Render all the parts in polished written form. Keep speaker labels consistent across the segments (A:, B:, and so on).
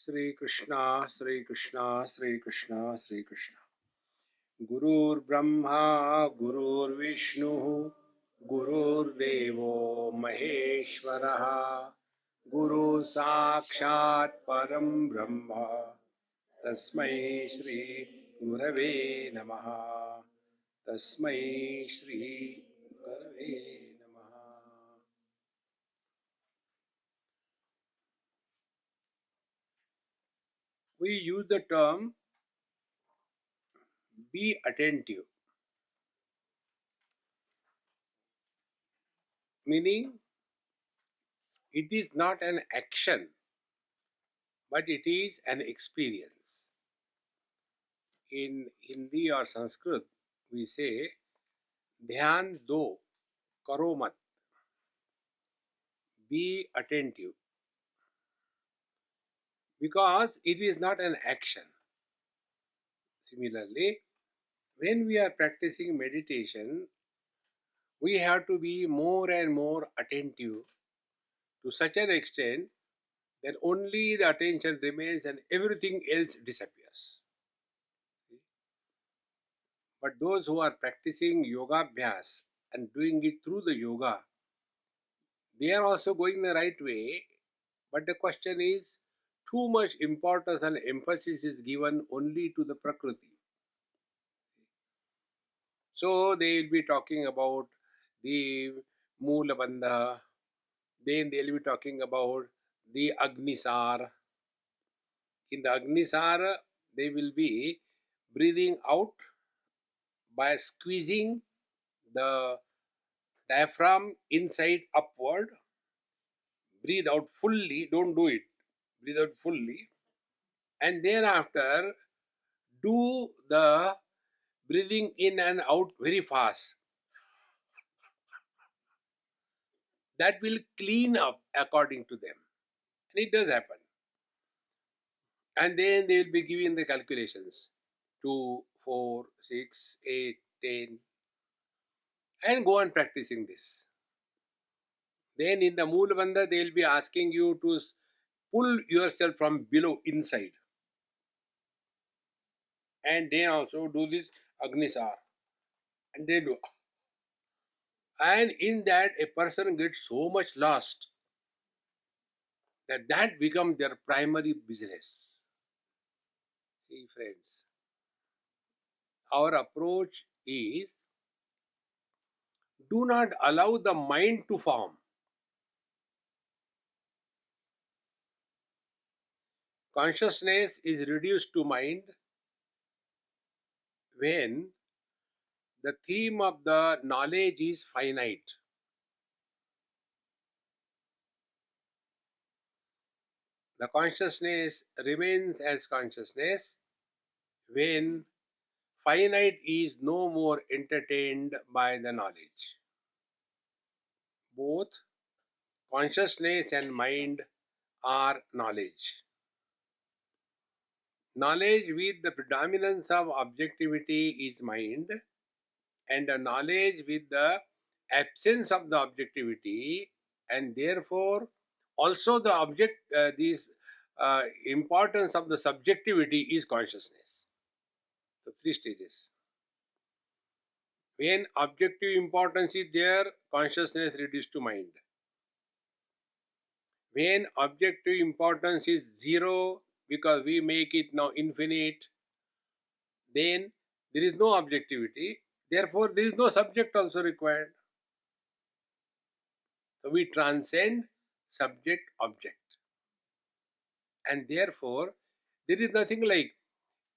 A: Sri Krishna, Sri Krishna, Sri Krishna, Sri Krishna. Gurur Brahma, Gurur Vishnu, Gurur Devo Maheshwaraha, Guru Sakshat Param Brahma, Tasmai Shri Gurave Namaha, Tasmai Shri Gurave Namaha. We use the term be attentive, meaning it is not an action, but it is an experience. In Hindi or Sanskrit, we say, Dhyan do, karo mat, be attentive, because it is not an action. Similarly, when we are practicing meditation, we have to be more and more attentive to such an extent that only the attention remains and everything else disappears. But those who are practicing yoga abhyas and doing it through the yoga, they are also going the right way. But the question is, too much importance and emphasis is given only to the Prakriti. So they will be talking about the Moola Bandha, then they will be talking about the Agnisar. In the Agnisar, they will be breathing out by squeezing the diaphragm inside upward. Breathe out fully, don't do it. Breathe out fully. And thereafter, do the breathing in and out very fast. That will clean up according to them. And it does happen. And then they will be giving the calculations 2, 4, 6, 8, 10, and go on practicing this. Then in the Moola Bandha, they will be asking you to pull yourself from below inside. And then also do this Agnisar. And they do. And in that, a person gets so much lost that becomes their primary business. See, friends, our approach is do not allow the mind to form. Consciousness is reduced to mind when the theme of the knowledge is finite. The consciousness remains as consciousness when finite is no more entertained by the knowledge. Both consciousness and mind are knowledge. Knowledge with the predominance of objectivity is mind, and a knowledge with the absence of the objectivity, and therefore also the importance of the subjectivity is consciousness. So 3 stages. When objective importance is there, consciousness reduced to mind. When objective importance is 0, because we make it now infinite, then there is no objectivity, therefore there is no subject also required. So we transcend subject object, and therefore there is nothing like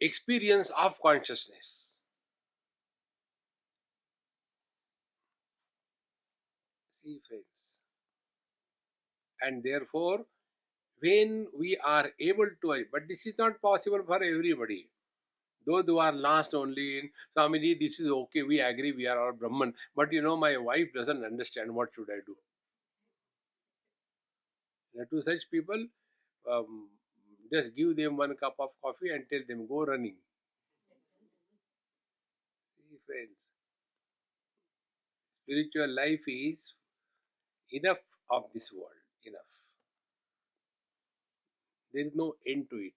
A: experience of consciousness. See, friends, and therefore when we are able to, but this is not possible for everybody. Those who are lost only in Swamiji, this is okay, we agree, we are all Brahman, but my wife doesn't understand, what should I do? To such people, just give them 1 cup of coffee and tell them go running. See, friends, spiritual life is enough of this world, enough. There is no end to it.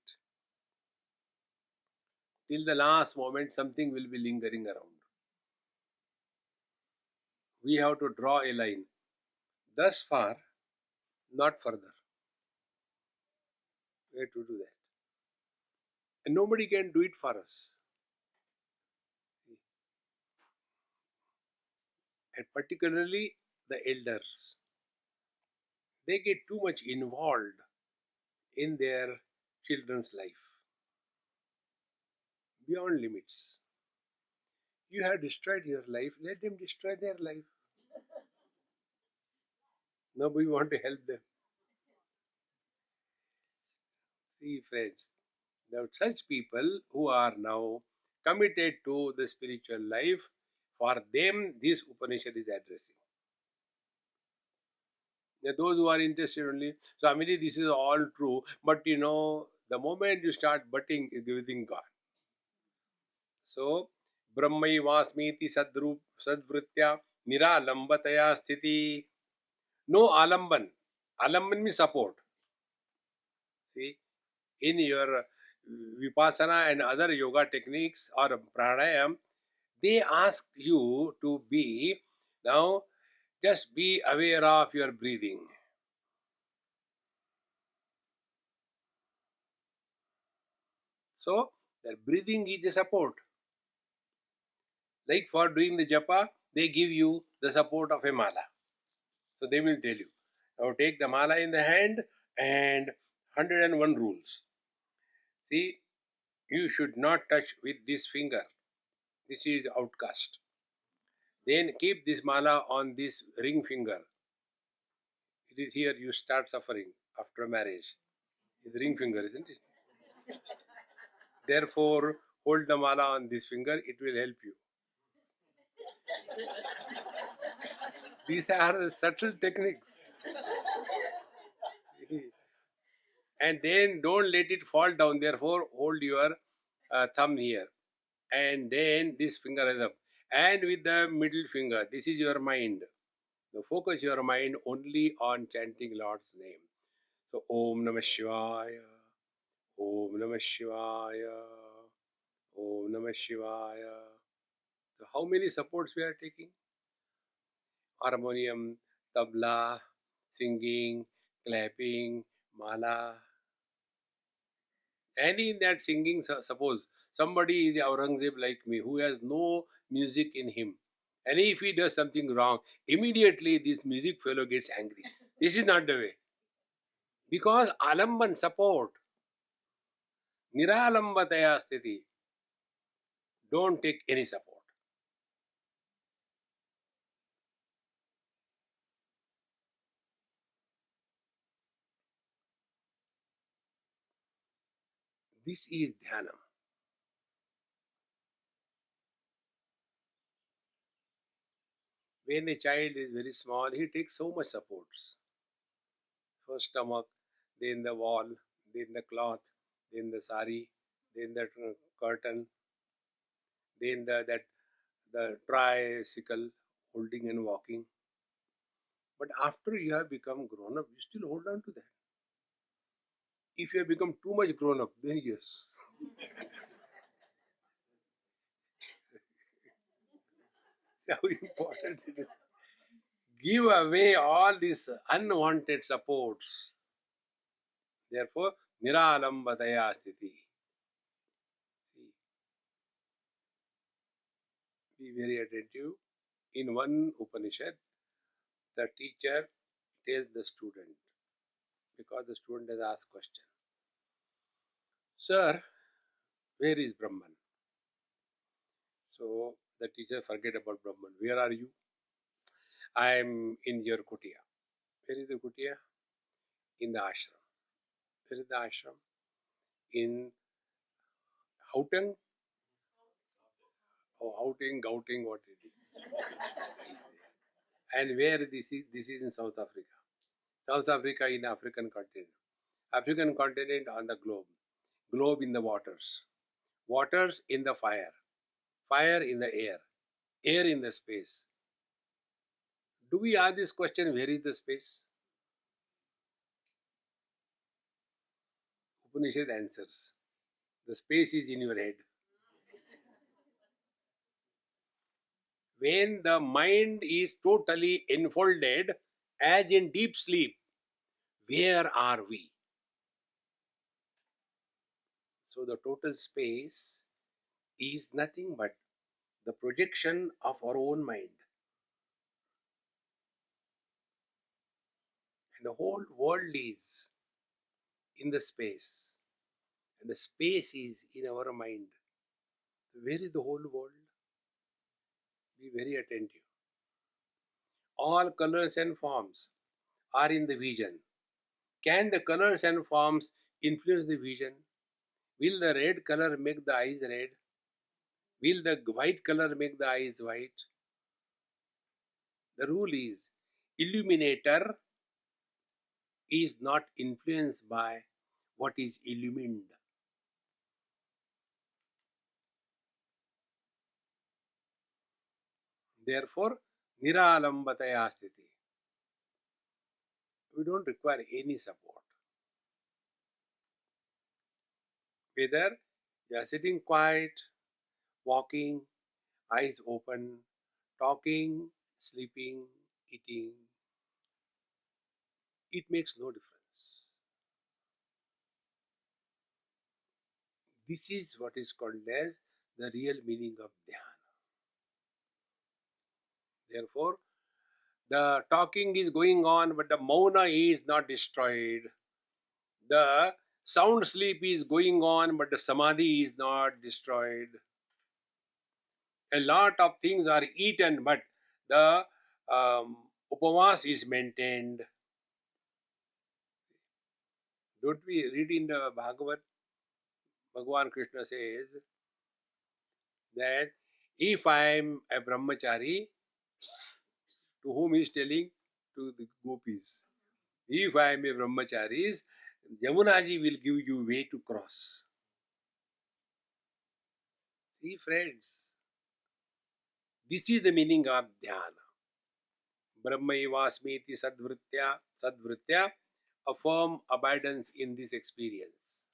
A: Till the last moment, something will be lingering around. We have to draw a line. Thus far, not further. We have to do that. And nobody can do it for us. And particularly the elders. They get too much involved in their children's life beyond limits. You have destroyed your life, let them destroy their life. Nobody want to help them. See, friends, there are such people who are now committed to the spiritual life. For them, this Upanishad is addressing. Now, those who are interested only, so Amini, this is all true, but the moment you start butting, everything gone. So, Brahmaivasmiti sadvrutya niralambataya sthiti. No alamban. Alamban means support. See, in your vipassana and other yoga techniques or pranayam, they ask you to be now just be aware of your breathing. So, that breathing is the support. Like for doing the japa, they give you the support of a mala. So they will tell you. Now take the mala in the hand and 101 rules. See, you should not touch with this finger. This is outcast. Then keep this mala on this ring finger. It is here you start suffering after marriage. It's ring finger, isn't it? Therefore, hold the mala on this finger, it will help you. These are the subtle techniques. And then don't let it fall down. Therefore, hold your thumb here. And then this finger is up. And with the middle finger, this is your mind. So focus your mind only on chanting Lord's name. So Om Namah Shivaya, Om Namah Shivaya, Om Namah Shivaya. So how many supports we are taking? Harmonium, tabla, singing, clapping, mala. And in that singing, suppose somebody is Aurangzeb like me who has no music in him. And if he does something wrong, immediately this music fellow gets angry. This is not the way. Because alamban support, niralambataya sthiti, don't take any support. This is dhyanam. When a child is very small, he takes so much supports. First stomach, then the wall, then the cloth, then the sari, then the curtain, then the tricycle, holding and walking. But after you have become grown up, you still hold on to that. If you have become too much grown up, then yes. How important it is. Give away all these unwanted supports. Therefore, niralambadaya sthiti. See, be very attentive. In one Upanishad, the teacher tells the student, because the student has asked question, Sir, where is Brahman? So the teacher forget about Brahman. Where are you? I am in your kutia. Where is the kutia? In the ashram. Where is the ashram? In Houtang? Oh, outing, gouting, what it is. And where this is? This is in South Africa. South Africa in African continent. African continent on the globe. Globe in the waters. Waters in the fire. Fire in the air. Air in the space. Do we ask this question, where is the space? Upanishad answers. The space is in your head. When the mind is totally enfolded, as in deep sleep, where are we? So the total space is nothing but the projection of our own mind. And the whole world is in the space. And the space is in our mind. Where is the whole world? Be very attentive. All colors and forms are in the vision. Can the colors and forms influence the vision? Will the red color make the eyes red? Will the white color make the eyes white? The rule is illuminator is not influenced by what is illumined. Therefore, niralambataya sthiti. We don't require any support. Whether you are sitting quiet, walking, eyes open, talking, sleeping, eating, it makes no difference. This is what is called as the real meaning of dhyana. Therefore, the talking is going on, but the mauna is not destroyed. The sound sleep is going on, but the samadhi is not destroyed. A lot of things are eaten, but the upavas is maintained. Don't we read in the Bhagavad? Bhagavan Krishna says that if I am a brahmachari, to whom he is telling? To the gopis. If I am a brahmachari, Jamunaji will give you way to cross. See, friends, this is the meaning of dhyana. Brahmaivasmiti sadvritya, a firm abidance in this experience.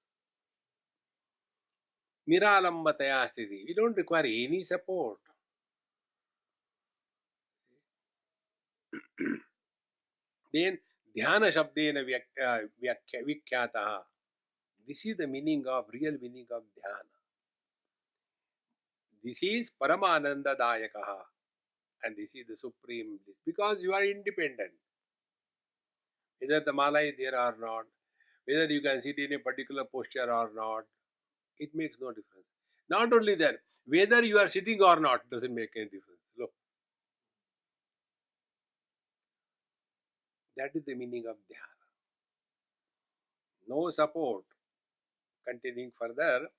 A: Niralambataya sthiti. We don't require any support. Then dhyana shabdena vikhyataha. This is the meaning of, real meaning of dhyana. This is Paramananda Dayakaha. And this is the supreme bliss. Because you are independent. Whether the mala is there or not, whether you can sit in a particular posture or not, it makes no difference. Not only that, whether you are sitting or not doesn't make any difference. Look, that is the meaning of dhyana. No support. Continuing further.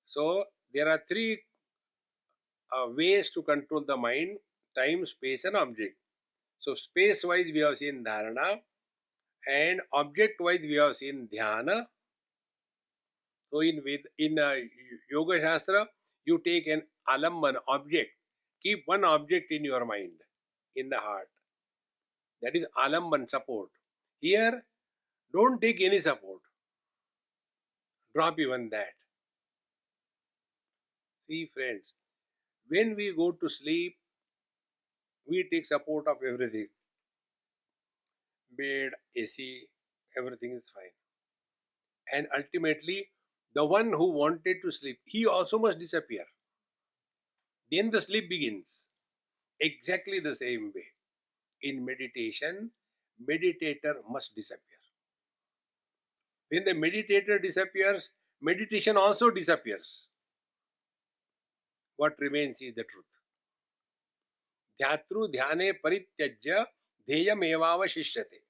A: So, there are three ways to control the mind: time, space, and object. So, space wise, we have seen dharana, and object wise, we have seen dhyana. So, in Yoga Shastra, you take an alamban object. Keep one object in your mind, in the heart. That is alamban, support. Here, don't take any support. Drop even that. See, friends, when we go to sleep, we take support of everything. Bed, AC, everything is fine. And ultimately, the one who wanted to sleep, he also must disappear. Then the sleep begins. Exactly the same way. In meditation, meditator must disappear. When the meditator disappears, meditation also disappears. What remains is the truth. Dhyatru dhyane parityajya dheyam evavashishyate.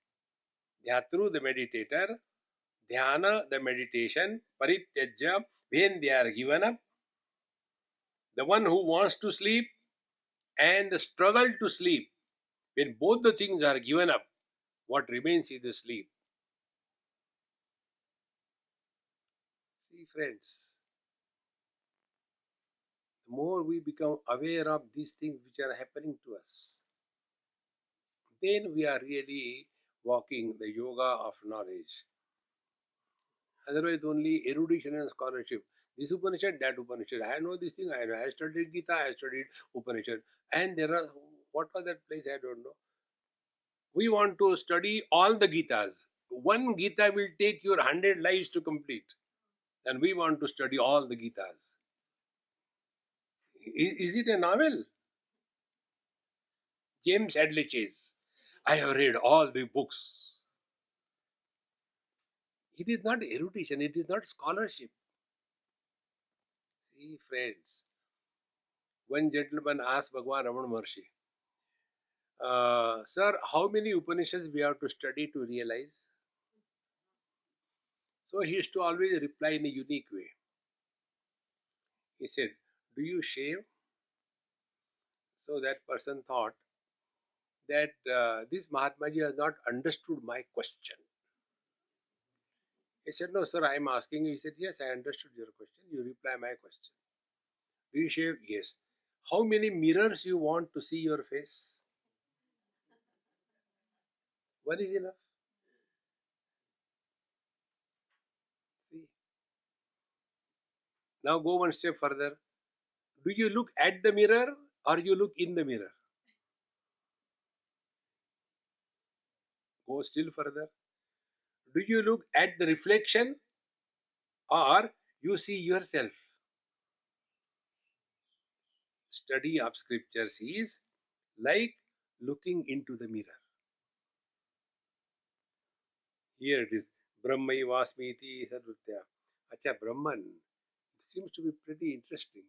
A: Dhyatru, the meditator, dhyana, the meditation, parityajya, when they are given up, the one who wants to sleep and the struggle to sleep, when both the things are given up, what remains is the sleep. See, friends, the more we become aware of these things which are happening to us, then we are really walking the yoga of knowledge. Otherwise, only erudition and scholarship. This Upanishad, that Upanishad. I know this thing, I know. I studied Gita, I studied Upanishad. And there are, what was that place? I don't know. We want to study all the Gitas. One Gita will take your 100 lives to complete. And we want to study all the Gitas. Is it a novel? James Hadley Chase. I have read all the books. It is not erudition, it is not scholarship. See, friends, one gentleman asked Bhagwan Ramana Maharshi, Sir, how many Upanishads we have to study to realize? So he used to always reply in a unique way. He said, do you shave? So that person thought that this Mahatmaji has not understood my question. He said, no, sir, I am asking you. He said, yes, I understood your question. You reply my question. Do you shave? Yes. How many mirrors you want to see your face? One is enough. See. Now go one step further. Do you look at the mirror or you look in the mirror? Go still further. Do you look at the reflection or you see yourself? Study of scriptures is like looking into the mirror. Here it is. Brahmaivasmiti sarvritya. Acha, Brahman seems to be pretty interesting.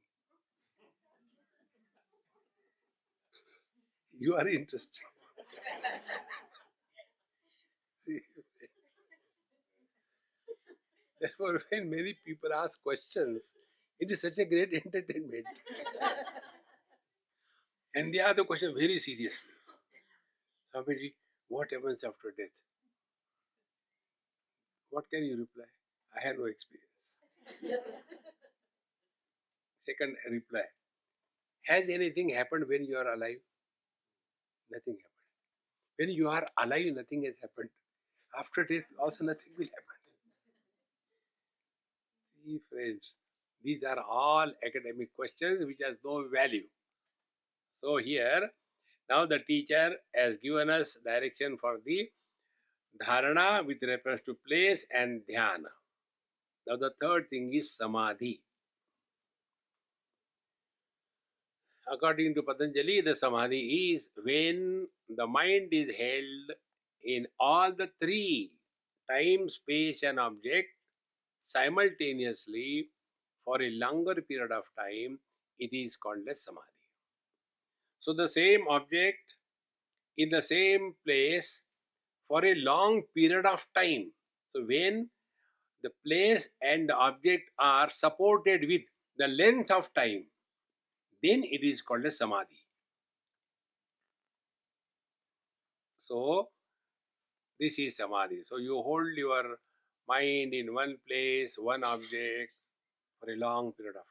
A: You are interesting. Therefore, when many people ask questions, it is such a great entertainment. And they ask the question very seriously. Swamiji, what happens after death? What can you reply? I have no experience. Second reply. Has anything happened when you are alive? Nothing happened. When you are alive, nothing has happened. After death, also nothing will happen. See, friends, these are all academic questions which has no value. So here, now the teacher has given us direction for the dharana with reference to place and dhyana. Now the third thing is samadhi. According to Patanjali, the samadhi is when the mind is held in all the three, time, space and object, simultaneously for a longer period of time. It is called as samadhi. So the same object in the same place for a long period of time. So when the place and the object are supported with the length of time, then it is called as samadhi. So this is samadhi. So you hold your mind in one place, one object for a long period of time.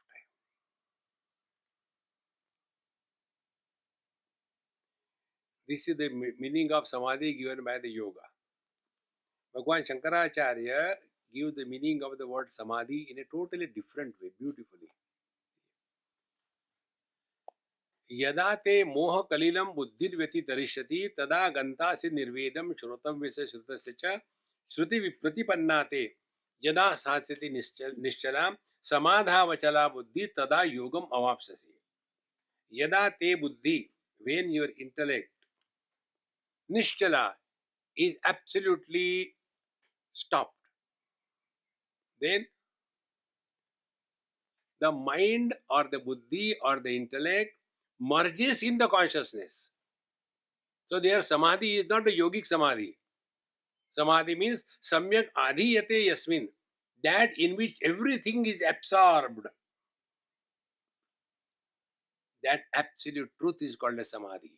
A: This is the meaning of samadhi given by the yoga. Bhagwan Shankaracharya gives the meaning of the word samadhi in a totally different way, beautifully. यदा ते मोह कलिलम बुद्धिर्व्यति तरिष्यति तदा गंता से निर्वेदम श्रोतव्य से श्रुतस्य च श्रुति विप्रतिपन्ना ते यदा सात्स्यति निश्चला समाधावचला बुद्धि तदा योगम अवाप्स्यसि. यदा ते बुद्धि, when your intellect nischala is absolutely stopped, then the mind or the buddhi or the intellect merges in the consciousness. So there samadhi is not a yogic samadhi. Samadhi means samyak adhiyate yasmin, that in which everything is absorbed. That absolute truth is called a samadhi.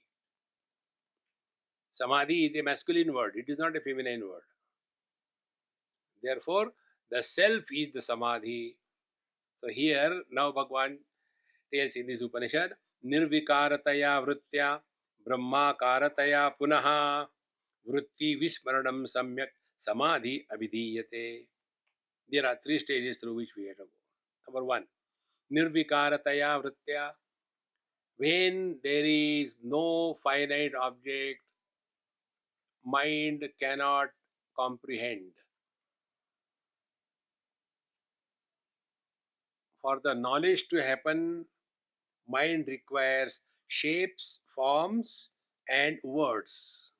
A: Samadhi is a masculine word, it is not a feminine word. Therefore, the self is the samadhi. So here, now Bhagwan tells in this Upanishad, nirvikarataya vritya brahmakarataya punaha vritti vismaranam samyak samadhi abhidiyate. There are three stages through which we have to go. Number one, nirvikarataya vritya. When there is no finite object, mind cannot comprehend. For the knowledge to happen, mind requires shapes, forms, and words.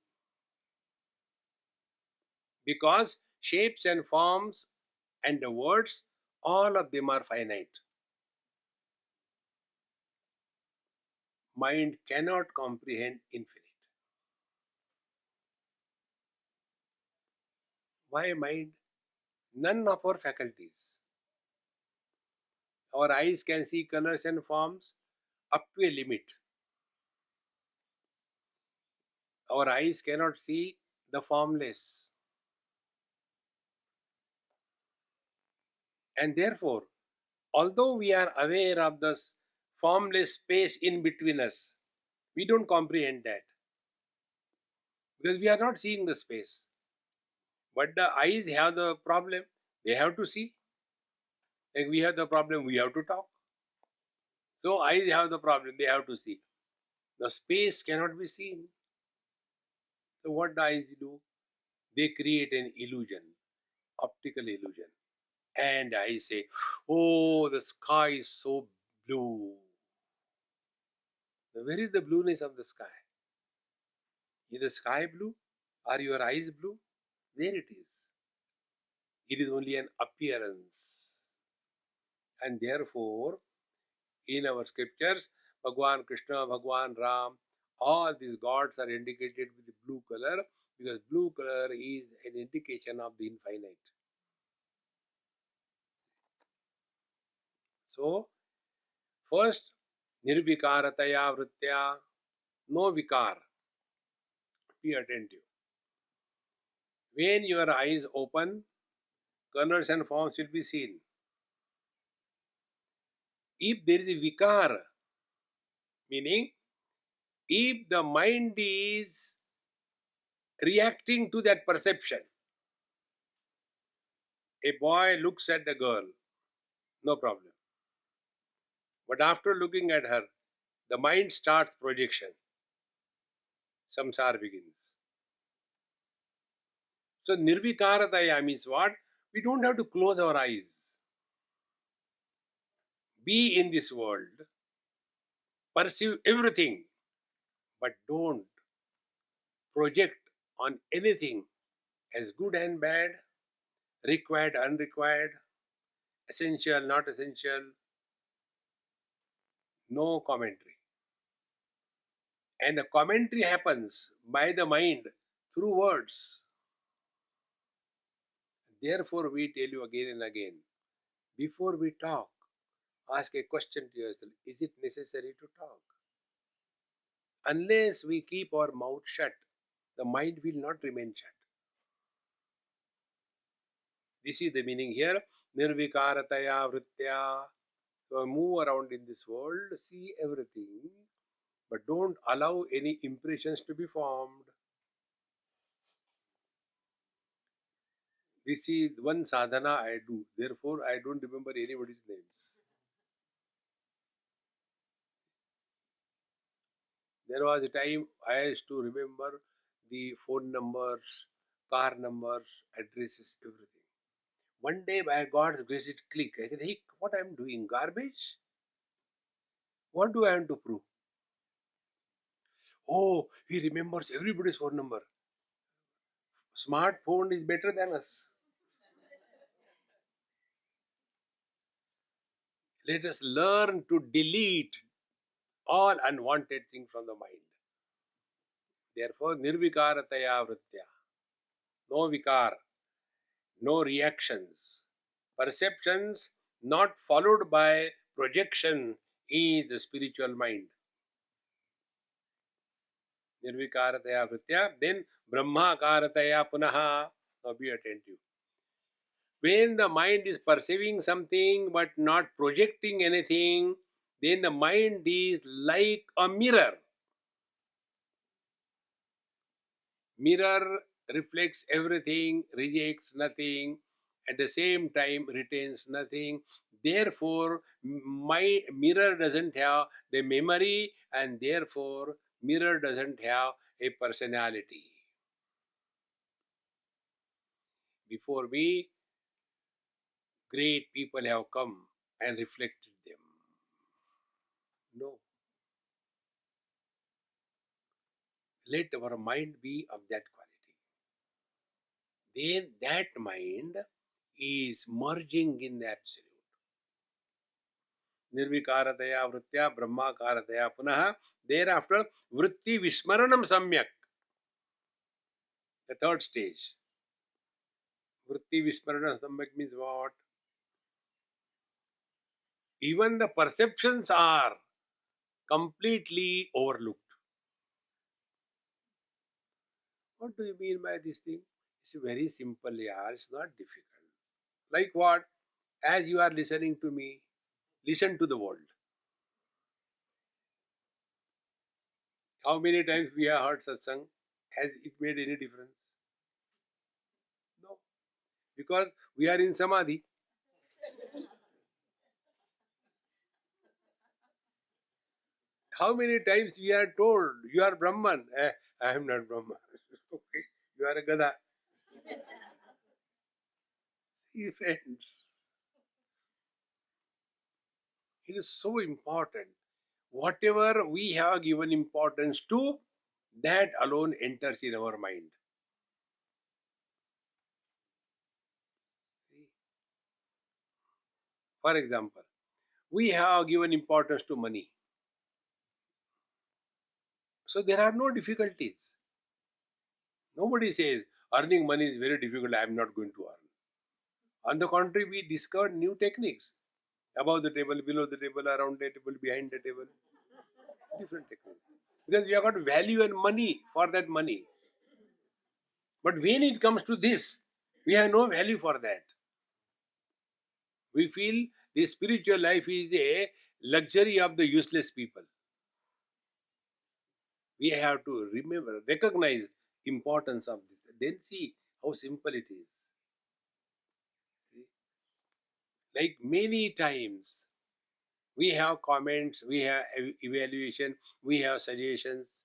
A: Because shapes and forms and the words, all of them are finite. Mind cannot comprehend infinite. Why mind? None of our faculties. Our eyes can see colors and forms up to a limit. Our eyes cannot see the formless. And therefore, although we are aware of the formless space in between us, we don't comprehend that because we are not seeing the space. But the eyes have the problem, they have to see. Like we have the problem, we have to talk. So eyes have the problem, they have to see. The space cannot be seen. So what the eyes do? They create an illusion, optical illusion. And I say, oh, the sky is so blue. Where is the blueness of the sky? Is the sky blue? Are your eyes blue? There it is. It is only an appearance. And therefore, in our scriptures, Bhagwan Krishna, Bhagwan Ram, all these gods are indicated with the blue color because blue color is an indication of the infinite. So, first, nirvikarataya vritya, no vikar. Be attentive. When your eyes open, colors and forms will be seen. If there is a vikar, meaning if the mind is reacting to that perception, a boy looks at the girl, no problem. But after looking at her, the mind starts projection. Samsara begins. So nirvikarataya means what? We don't have to close our eyes. Be in this world, perceive everything, but don't project on anything as good and bad, required, unrequired, essential, not essential, no commentary. And the commentary happens by the mind through words. Therefore, we tell you again and again, before we talk, ask a question to yourself, is it necessary to talk? Unless we keep our mouth shut, the mind will not remain shut. This is the meaning here. Nirvikarataya vritya. So move around in this world, see everything, but don't allow any impressions to be formed. This is one sadhana I do. Therefore, I don't remember anybody's names. There was a time I used to remember the phone numbers, car numbers, addresses, everything. One day, by God's grace, it clicked. I said, hey, what I'm doing? Garbage? What do I have to prove? Oh, he remembers everybody's phone number. Smartphone is better than us. Let us learn to delete all unwanted things from the mind. Therefore, nirvikarataya vritya. No vikar, no reactions. Perceptions not followed by projection is the spiritual mind. Nirvikarataya vritya. Then brahmakarataya punaha. Now be attentive. When the mind is perceiving something but not projecting anything, then the mind is like a mirror. Mirror reflects everything, rejects nothing. at the same time retains nothing. Therefore, my mirror doesn't have the memory, and therefore, mirror doesn't have a personality. Before me, great people have come and reflected them. No, let our mind be of that quality. Then that mind is merging in the absolute. Nirvikartaya vrittya brahmakartaya punaha. Thereafter, vritti vismaranam samyak. The third stage. Vritti vismaranam samyak means what? Even the perceptions are completely overlooked. What do you mean by this thing? It's very simple, yeah. It's not difficult. Like what? As you are listening to me, listen to the world. How many times we have heard satsang? Has it made any difference? No. Because we are in samadhi. How many times we are told, you are Brahman? I am not Brahman. Okay. You are a Gada. See, friends, it is so important. Whatever we have given importance to, that alone enters in our mind. See? For example, we have given importance to money. So there are no difficulties. Nobody says earning money is very difficult, I am not going to earn. On the contrary, we discovered new techniques. Above the table, below the table, around the table, behind the table. Different techniques. Because we have got value and money for that money. But when it comes to this, we have no value for that. We feel the spiritual life is a luxury of the useless people. We have to remember, recognize importance of this. Then see how simple it is. See? Like many times, we have comments, we have evaluation, we have suggestions,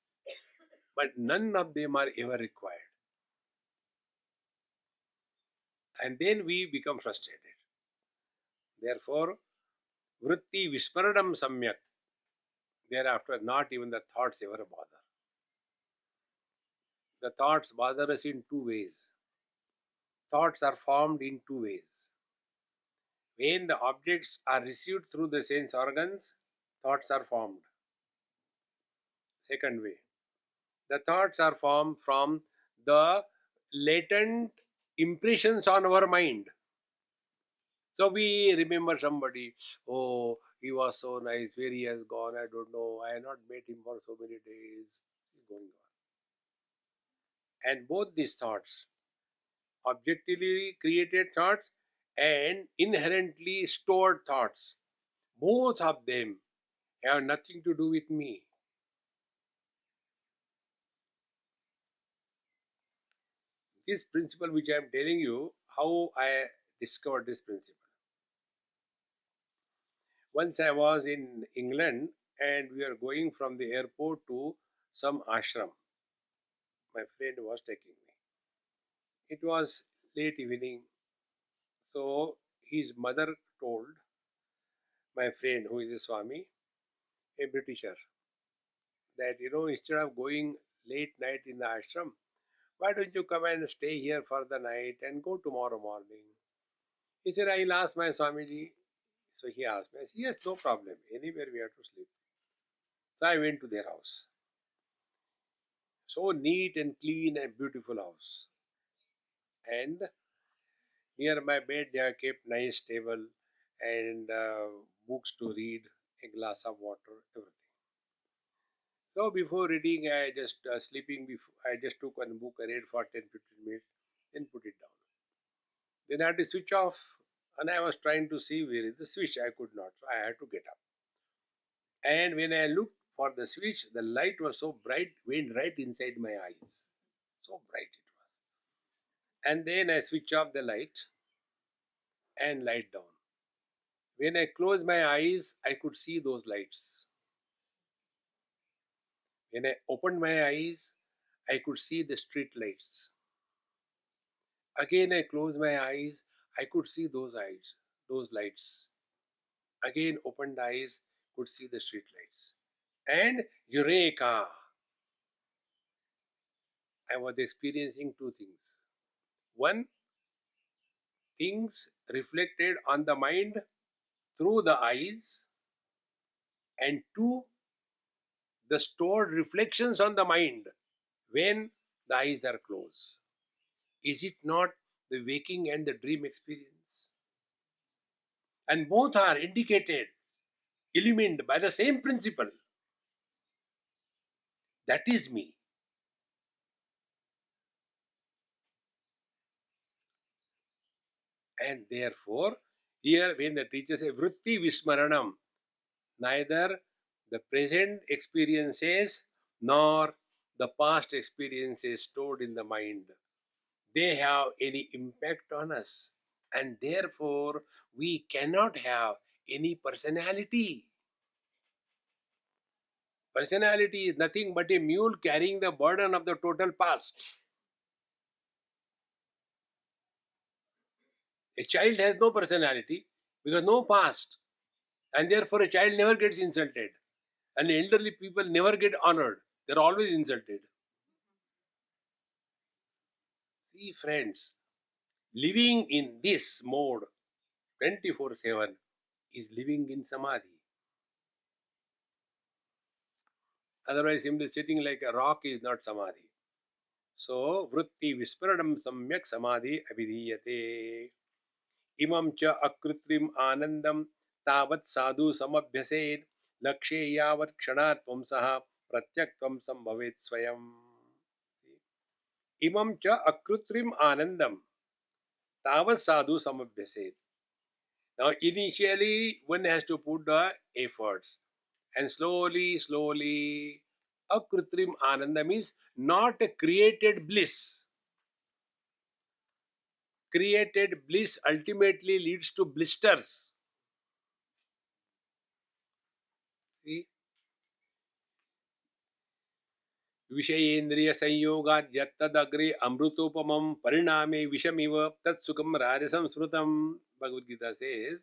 A: but none of them are ever required. And then we become frustrated. Therefore, vritti vismaranam samyak. Thereafter, not even the thoughts ever bother. The thoughts bother us in two ways. Thoughts are formed in two ways. When the objects are received through the sense organs, thoughts are formed. Second way, the thoughts are formed from the latent impressions on our mind. So we remember somebody, oh, he was so nice, where he has gone, I don't know, I have not met him for so many days. He's going on. And both these thoughts, objectively created thoughts and inherently stored thoughts, both of them have nothing to do with me. This principle which I am telling you, how I discovered this principle. Once I was in England and we were going from the airport to some ashram. My friend was taking me. It was late evening, so his mother told my friend, who is a Swami, a Britisher, that instead of going late night in the ashram, why don't you come and stay here for the night and go tomorrow morning? He said, I'll ask my Swamiji. So he asked me. I said, yes, no problem. Anywhere we have to sleep. So I went to their house. So neat and clean and beautiful house. And near my bed, they have kept nice table and books to read, a glass of water, everything. So before reading, I just sleeping before, I just took one book, I read for 10-15 minutes, then put it down. Then I had to switch off, and I was trying to see where is the switch. I could not, so I had to get up. And when I looked for the switch, the light was so bright, went right inside my eyes. So bright it was. And then I switch off the light. and light down. When I closed my eyes, I could see those lights. When I opened my eyes, I could see the street lights. Again, I closed my eyes, I could see those lights. Again, opened eyes, could see the street lights. And Eureka! I was experiencing two things. One, things reflected on the mind through the eyes, and two, the stored reflections on the mind when the eyes are closed. Is it not the waking and the dream experience? And both are indicated, illumined by the same principle. That is me. And therefore, here when the teacher says vritti vismaranam, neither the present experiences nor the past experiences stored in the mind, they have any impact on us. And therefore, we cannot have any personality. Personality is nothing but a mule carrying the burden of the total past. A child has no personality because no past. And therefore, a child never gets insulted. And elderly people never get honored. They're always insulted. See, friends, living in this mode 24/7 is living in samadhi. Otherwise, simply sitting like a rock is not samadhi. So, vritti visparanam samyak samadhi abhidhiyate. Imam cha akrutrim anandam tavat sadhu samabhyased lakshe yavat kshanat pumsaha pratyaktam sambhavet swayam. Imam cha akrutrim anandam tavat sadhu samabhyased. Now, initially, one has to put the efforts, and slowly, akrutrim ananda means not a created bliss. Created bliss ultimately leads to blisters. See, विषयेन्द्रिय संयोगात् यत्तदग्रे अमृतोपमं परिणामे विषमिव तत्सुखम राजसं स्मृतम. Bhagavad Gita says,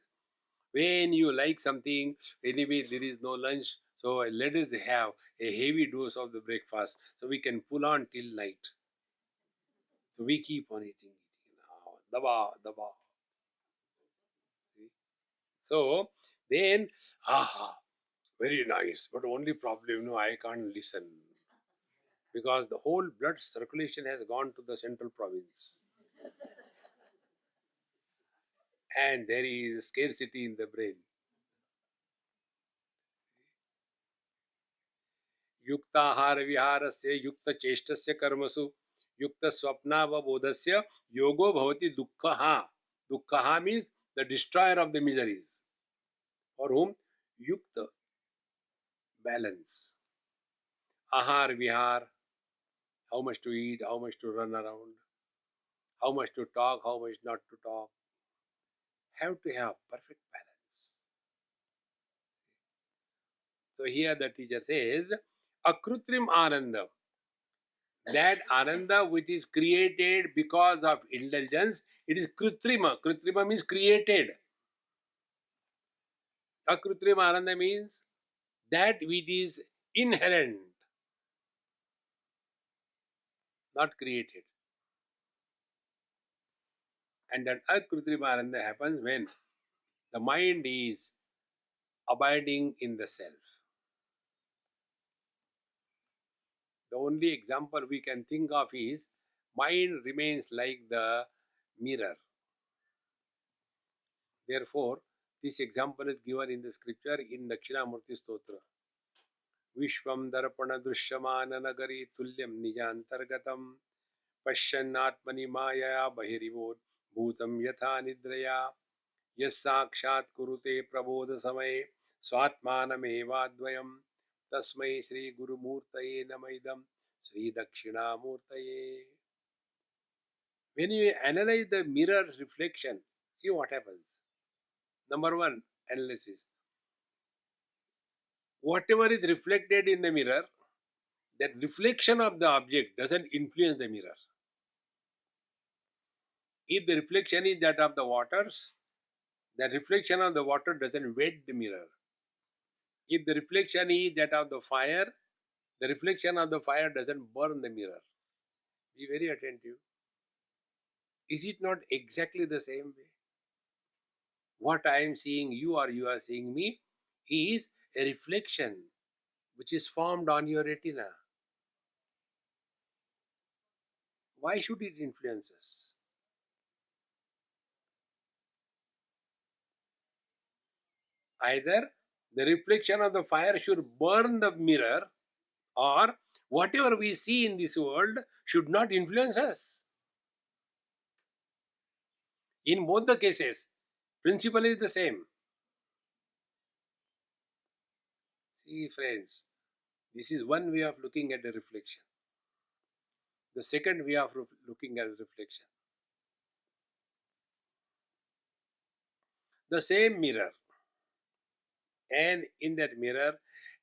A: when you like something, anyway there is no lunch, so let us have a heavy dose of the breakfast so we can pull on till night. So we keep on eating. Daba, daba. See? So then, aha, very nice, but only problem, no, I can't listen. Because the whole blood circulation has gone to the central province. And there is scarcity in the brain. युक्ताहार विहारस्य युक्त चेष्टस्य कर्मसु युक्त स्वप्नावबोधस्य योगो भवति दुःखः. Dukkha means the destroyer of the miseries. For whom? Yukta, balance. Ahar vihar, how much to eat, how much to run around, how much to talk, how much not to talk. Have to have perfect balance. So here the teacher says, akrutrim ananda. That ananda which is created because of indulgence, it is krutrima. Krutrima means created. Akrutrima ananda means that which is inherent, not created. And that akrutrima ananda happens when the mind is abiding in the self. The only example we can think of is mind remains like the mirror. Therefore, this example is given in the scripture in Dakshinamurti Stotra. Vishwam darpana drishyamana nagari tulyam nijantargatam पश्यन्नात्मनि मायया बहिरिवोत् भूतं यथा निद्रया यस्साक्षात् कुरुते प्रबोध समये स्वात्मानमेवाद्वयं तस्मै श्री गुरुमूर्तये नमः इदं श्री दक्षिणामूर्तये. When you analyze the mirror reflection, See what happens. Number one, analysis. Whatever is reflected in the mirror, that reflection of the object doesn't influence the mirror. If the reflection is that of the waters, the reflection of the water doesn't wet the mirror. If the reflection is that of the reflection of the fire doesn't burn the mirror. Be very attentive. Is it not exactly the same way? What I am seeing you or you are seeing me is a reflection which is formed on your retina. Why should it influence us? Either the reflection of the fire should burn the mirror, or whatever we see in this world should not influence us. In both the cases, principle is the same. See, friends, this is one way of looking at the reflection. The second way of looking at the reflection. The same mirror, and in that mirror,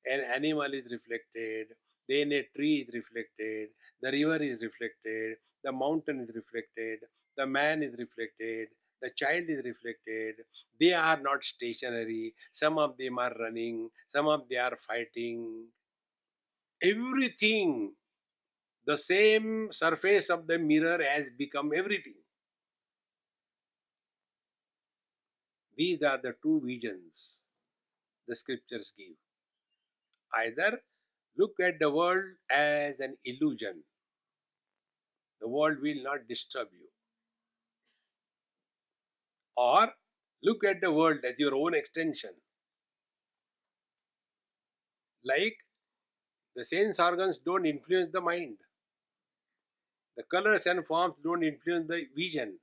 A: an animal is reflected, then a tree is reflected, the river is reflected, the mountain is reflected, the man is reflected, the child is reflected. They are not stationary. Some of them are running, some of them are fighting. Everything, the same surface of the mirror has become everything. These are the two visions the scriptures give. Either look at the world as an illusion, the world will not disturb you, or look at the world as your own extension. Like the sense organs don't influence the mind, the colors and forms don't influence the vision,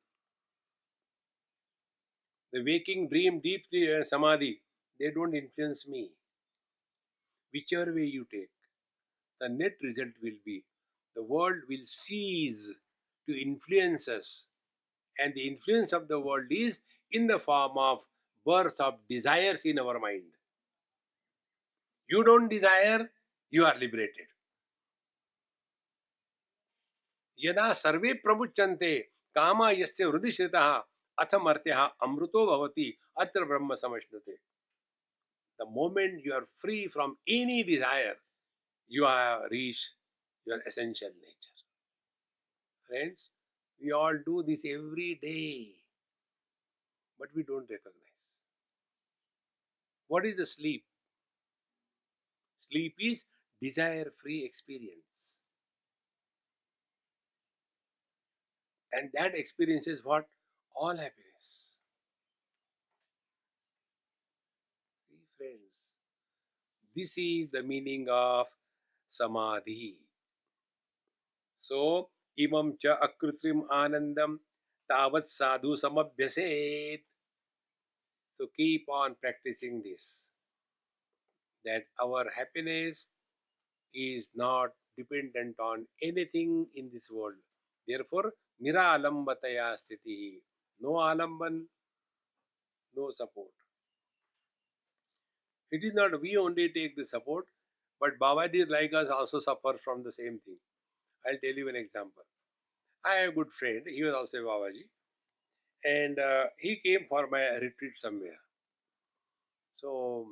A: the waking dream, deep sleep, and samadhi, they don't influence me. Whichever way you take, the net result will be the world will cease to influence us, and the influence of the world is in the form of birth of desires in our mind. You don't desire, you are liberated. यदा सर्वे प्रमुच्यन्ते कामा यस्य हृदि श्रितः अथमर्त्यः अमृतो भवति अत्र ब्रह्म समश्नुते. The moment you are free from any desire, you have reached your essential nature. Friends, we all do this every day, but we don't recognize. What is the sleep? Sleep is desire-free experience. And that experience is what? All happiness. See, friends, this is the meaning of samadhi. So, imam cha akrutrim anandam tavat sadhu samabhyaset. So, keep on practicing this. That our happiness is not dependent on anything in this world. Therefore, nira alambataya sthiti. No alamban, no support. It is not we only take the support, but Babaji like us also suffers from the same thing. I'll tell you an example. I have a good friend, he was also a Babaji, and he came for my retreat somewhere. So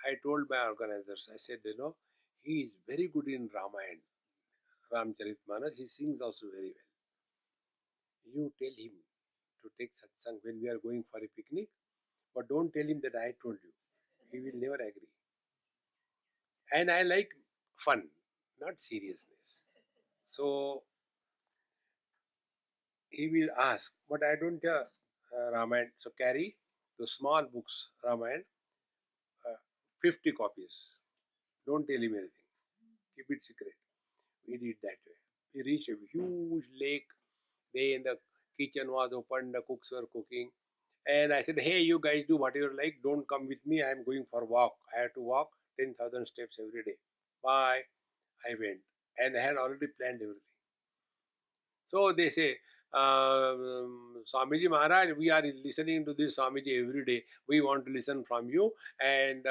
A: I told my organizers, I said, he is very good in Ramayana, Ramcharitmanas, he sings also very well. You tell him to take satsang when we are going for a picnic, but don't tell him that I told you. He will never agree. And I like fun, not seriousness. So he will ask, but I don't Ramayana. So carry the small books, Ramayana, 50 copies. Don't tell him anything. Keep it secret. We did that way. We reached a huge lake. Then the kitchen was open, the cooks were cooking. And I said, hey, you guys do whatever you like. Don't come with me. I am going for a walk. I had to walk 10,000 steps every day. Bye. I went. And I had already planned everything. So they say, Swamiji Maharaj, we are listening to this Swamiji every day. We want to listen from you, and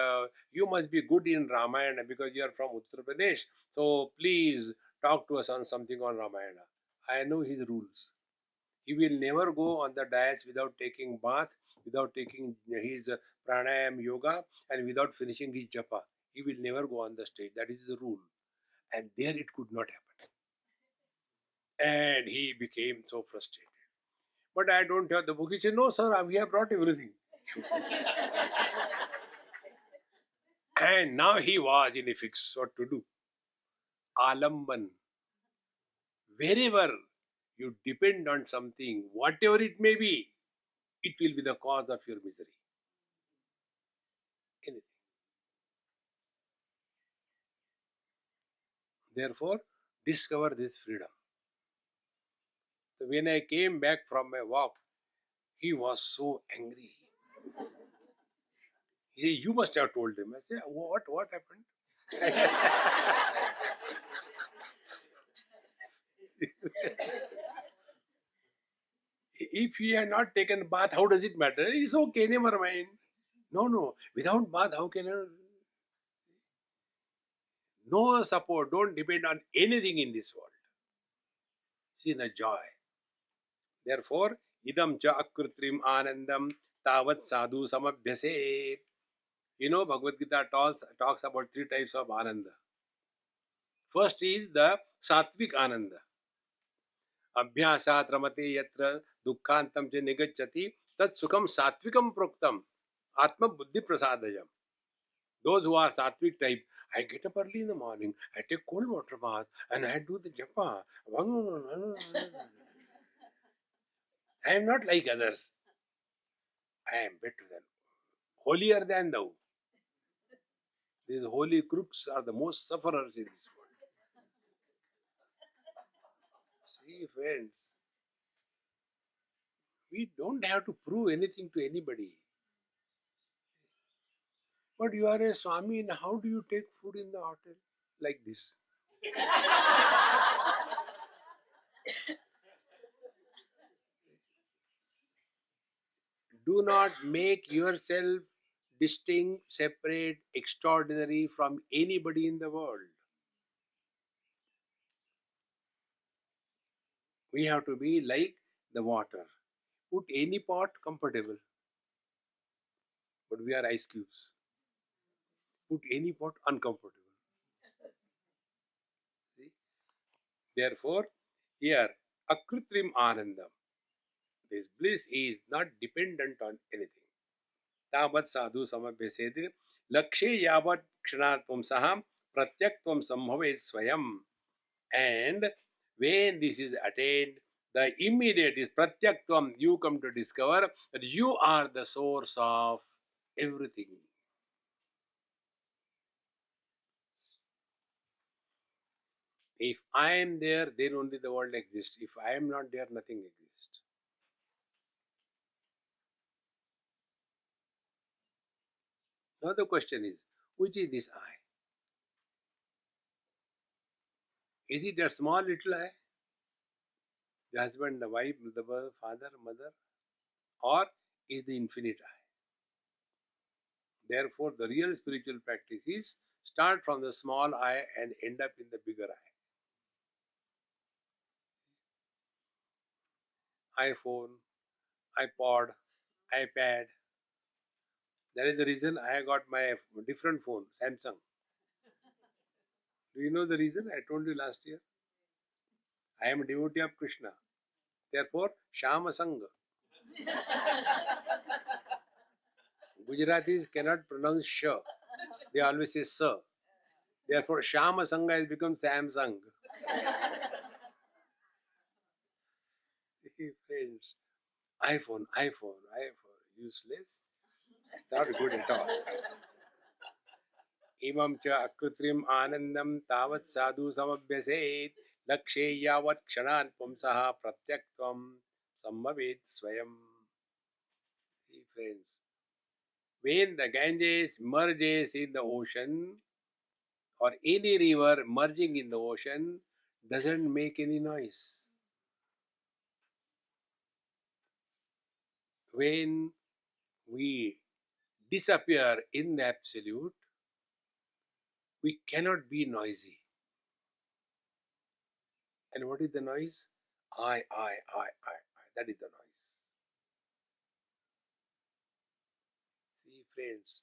A: you must be good in Ramayana because you are from Uttar Pradesh. So please talk to us on something on Ramayana. I know his rules. He will never go on the dais without taking bath, without taking his pranayam yoga, and without finishing his japa. He will never go on the stage. That is the rule. And there it could not happen. And he became so frustrated. But I don't have the book. He said, no, sir, we have brought everything. And now he was in a fix what to do. Alamban. Wherever you depend on something, whatever it may be, it will be the cause of your misery. Anything. Therefore, discover this freedom. So when I came back from my walk, he was so angry. He said, you must have told him. I said, what happened? If he had not taken bath, how does it matter? It's okay, never mind. No. Without bath, how can I? No support. Don't depend on anything in this world. See the joy. Therefore, idam cha akrutrim anandam tavat sadhu samabhyase. You know, Bhagavad Gita talks about three types of ananda. First is the sattvic ananda. Abhyasat ramate yatra dukkhantam cha nigacchati tat sukham sattvikam proktam atma buddhi prasadayam. Those who are sattvic type, I get up early in the morning, I take cold water bath, and I do the japa. I am not like others. I am better than, holier than thou. These holy crooks are the most sufferers in this world. See, friends, we don't have to prove anything to anybody. But you are a Swami, and how do you take food in the hotel? Like this. Do not make yourself distinct, separate, extraordinary from anybody in the world. We have to be like the water. Put any pot comfortable, but we are ice cubes. Put any pot uncomfortable. See? Therefore, here, akrutrim anandam. This bliss is not dependent on anything. Tavat sadhu samabhyasedri lakshe yavat kshanat pumsaham pratyakvam sambhavet swayam. And when this is attained, the immediate is pratyaktvam, you come to discover that you are the source of everything. If I am there, then only the world exists. If I am not there, nothing exists. Now the question is, which is this I? Is it a small little I? The husband, the wife, the father, mother? Or is the infinite I? Therefore, the real spiritual practice is start from the small I and end up in the bigger I. iPhone, iPod, iPad. That is the reason I got my different phone, Samsung. Do you know the reason? I told you last year. I am a devotee of Krishna. Therefore, Shama Sangha. Gujaratis cannot pronounce sh. They always say sa. Therefore, Shama Sangha has become Samsung. Friends, iPhone. Useless. Not good at all. Imam cha akrutrim anandam tavat sadhu samabhyaset lakshe yavat kshanan pumsaha pratyaktvam sambhavet swayam. See, friends, when the Ganges merges in the ocean or any river merging in the ocean doesn't make any noise. when we disappear in the absolute, we cannot be noisy. And what is the noise? I. That is the noise. See, friends,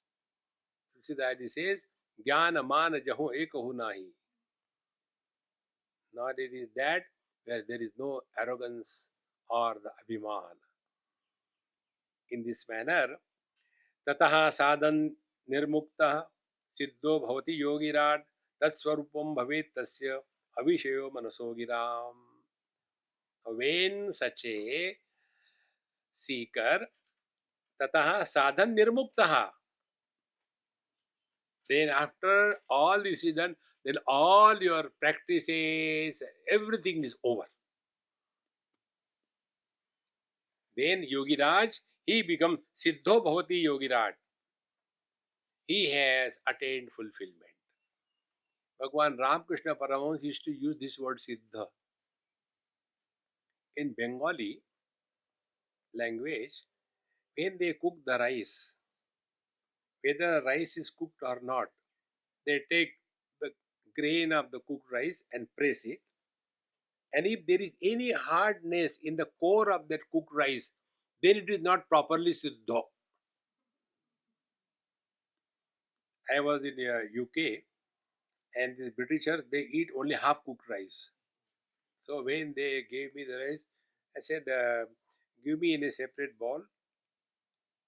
A: Tulsidas says, Jnana mana jaho ekahu nahi. Not it is that where there is no arrogance or the abhiman. In this manner, ततः साधन निर्मुक्तः सिद्धो भवति योगिराट तत्स्वरूपम भवेत् तस्य अविषयो मनसो Giram. When such a seeker, ततः साधन निर्मुक्तः, then after all this is done, then all your practices, everything is over. Then Yogiraj, he becomes Siddho Bhavati Yogiraj. He has attained fulfillment. Bhagwan Ramakrishna Paramahansa used to use this word Siddha. In Bengali language, when they cook the rice, whether rice is cooked or not, they take the grain of the cooked rice and press it. And if there is any hardness in the core of that cooked rice, then it is not properly Siddha. I was in UK, and the Britishers, they eat only half cooked rice. So when they gave me the rice, I said, give me in a separate bowl,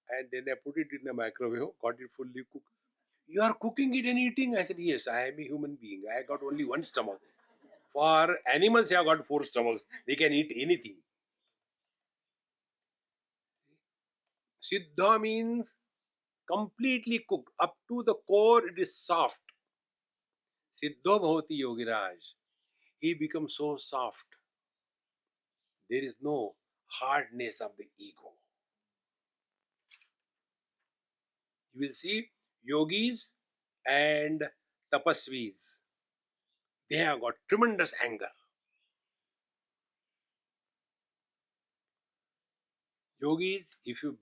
A: and then I put it in the microwave, got it fully cooked. You are cooking it and eating? I said, yes, I am a human being. I got only one stomach. For animals, I have got four stomachs. They can eat anything. Siddha means completely cooked. Up to the core, it is soft. Siddho bhavati yogiraj. He becomes so soft. There is no hardness of the ego. You will see yogis and tapasvis. They have got tremendous anger. Yogis, if you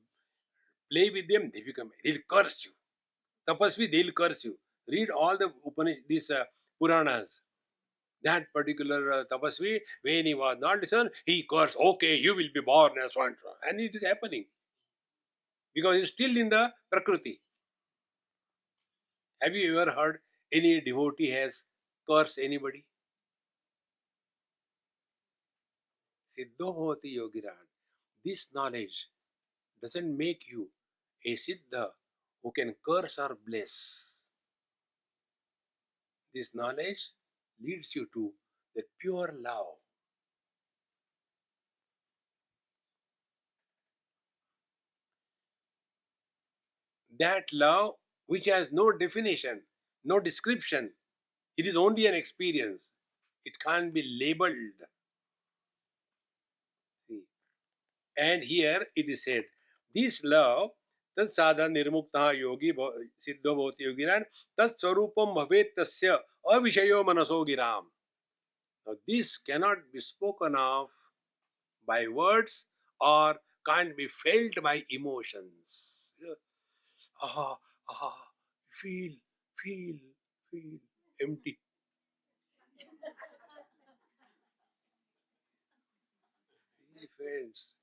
A: play with them, they'll curse you. Tapasvi, they'll curse you. Read all the these Puranas. That particular Tapasvi, when he was not listened, he cursed, okay, you will be born as one. And it is happening. Because he's still in the Prakriti. Have you ever heard any devotee has cursed anybody? Siddho bhavati yogiran. This knowledge doesn't make you a Siddha who can curse or bless. This knowledge leads you to the pure love. That love which has no definition, no description. It is only an experience. It can't be labeled. See? And here it is said, this love, tat sadha nirmukta yogi siddho bhavati yogiran, tat swarupam bhavet tasya avishayo manaso giram. Now this cannot be spoken of by words or can't be felt by emotions. Ah, ah, feel, feel, feel empty. Friends,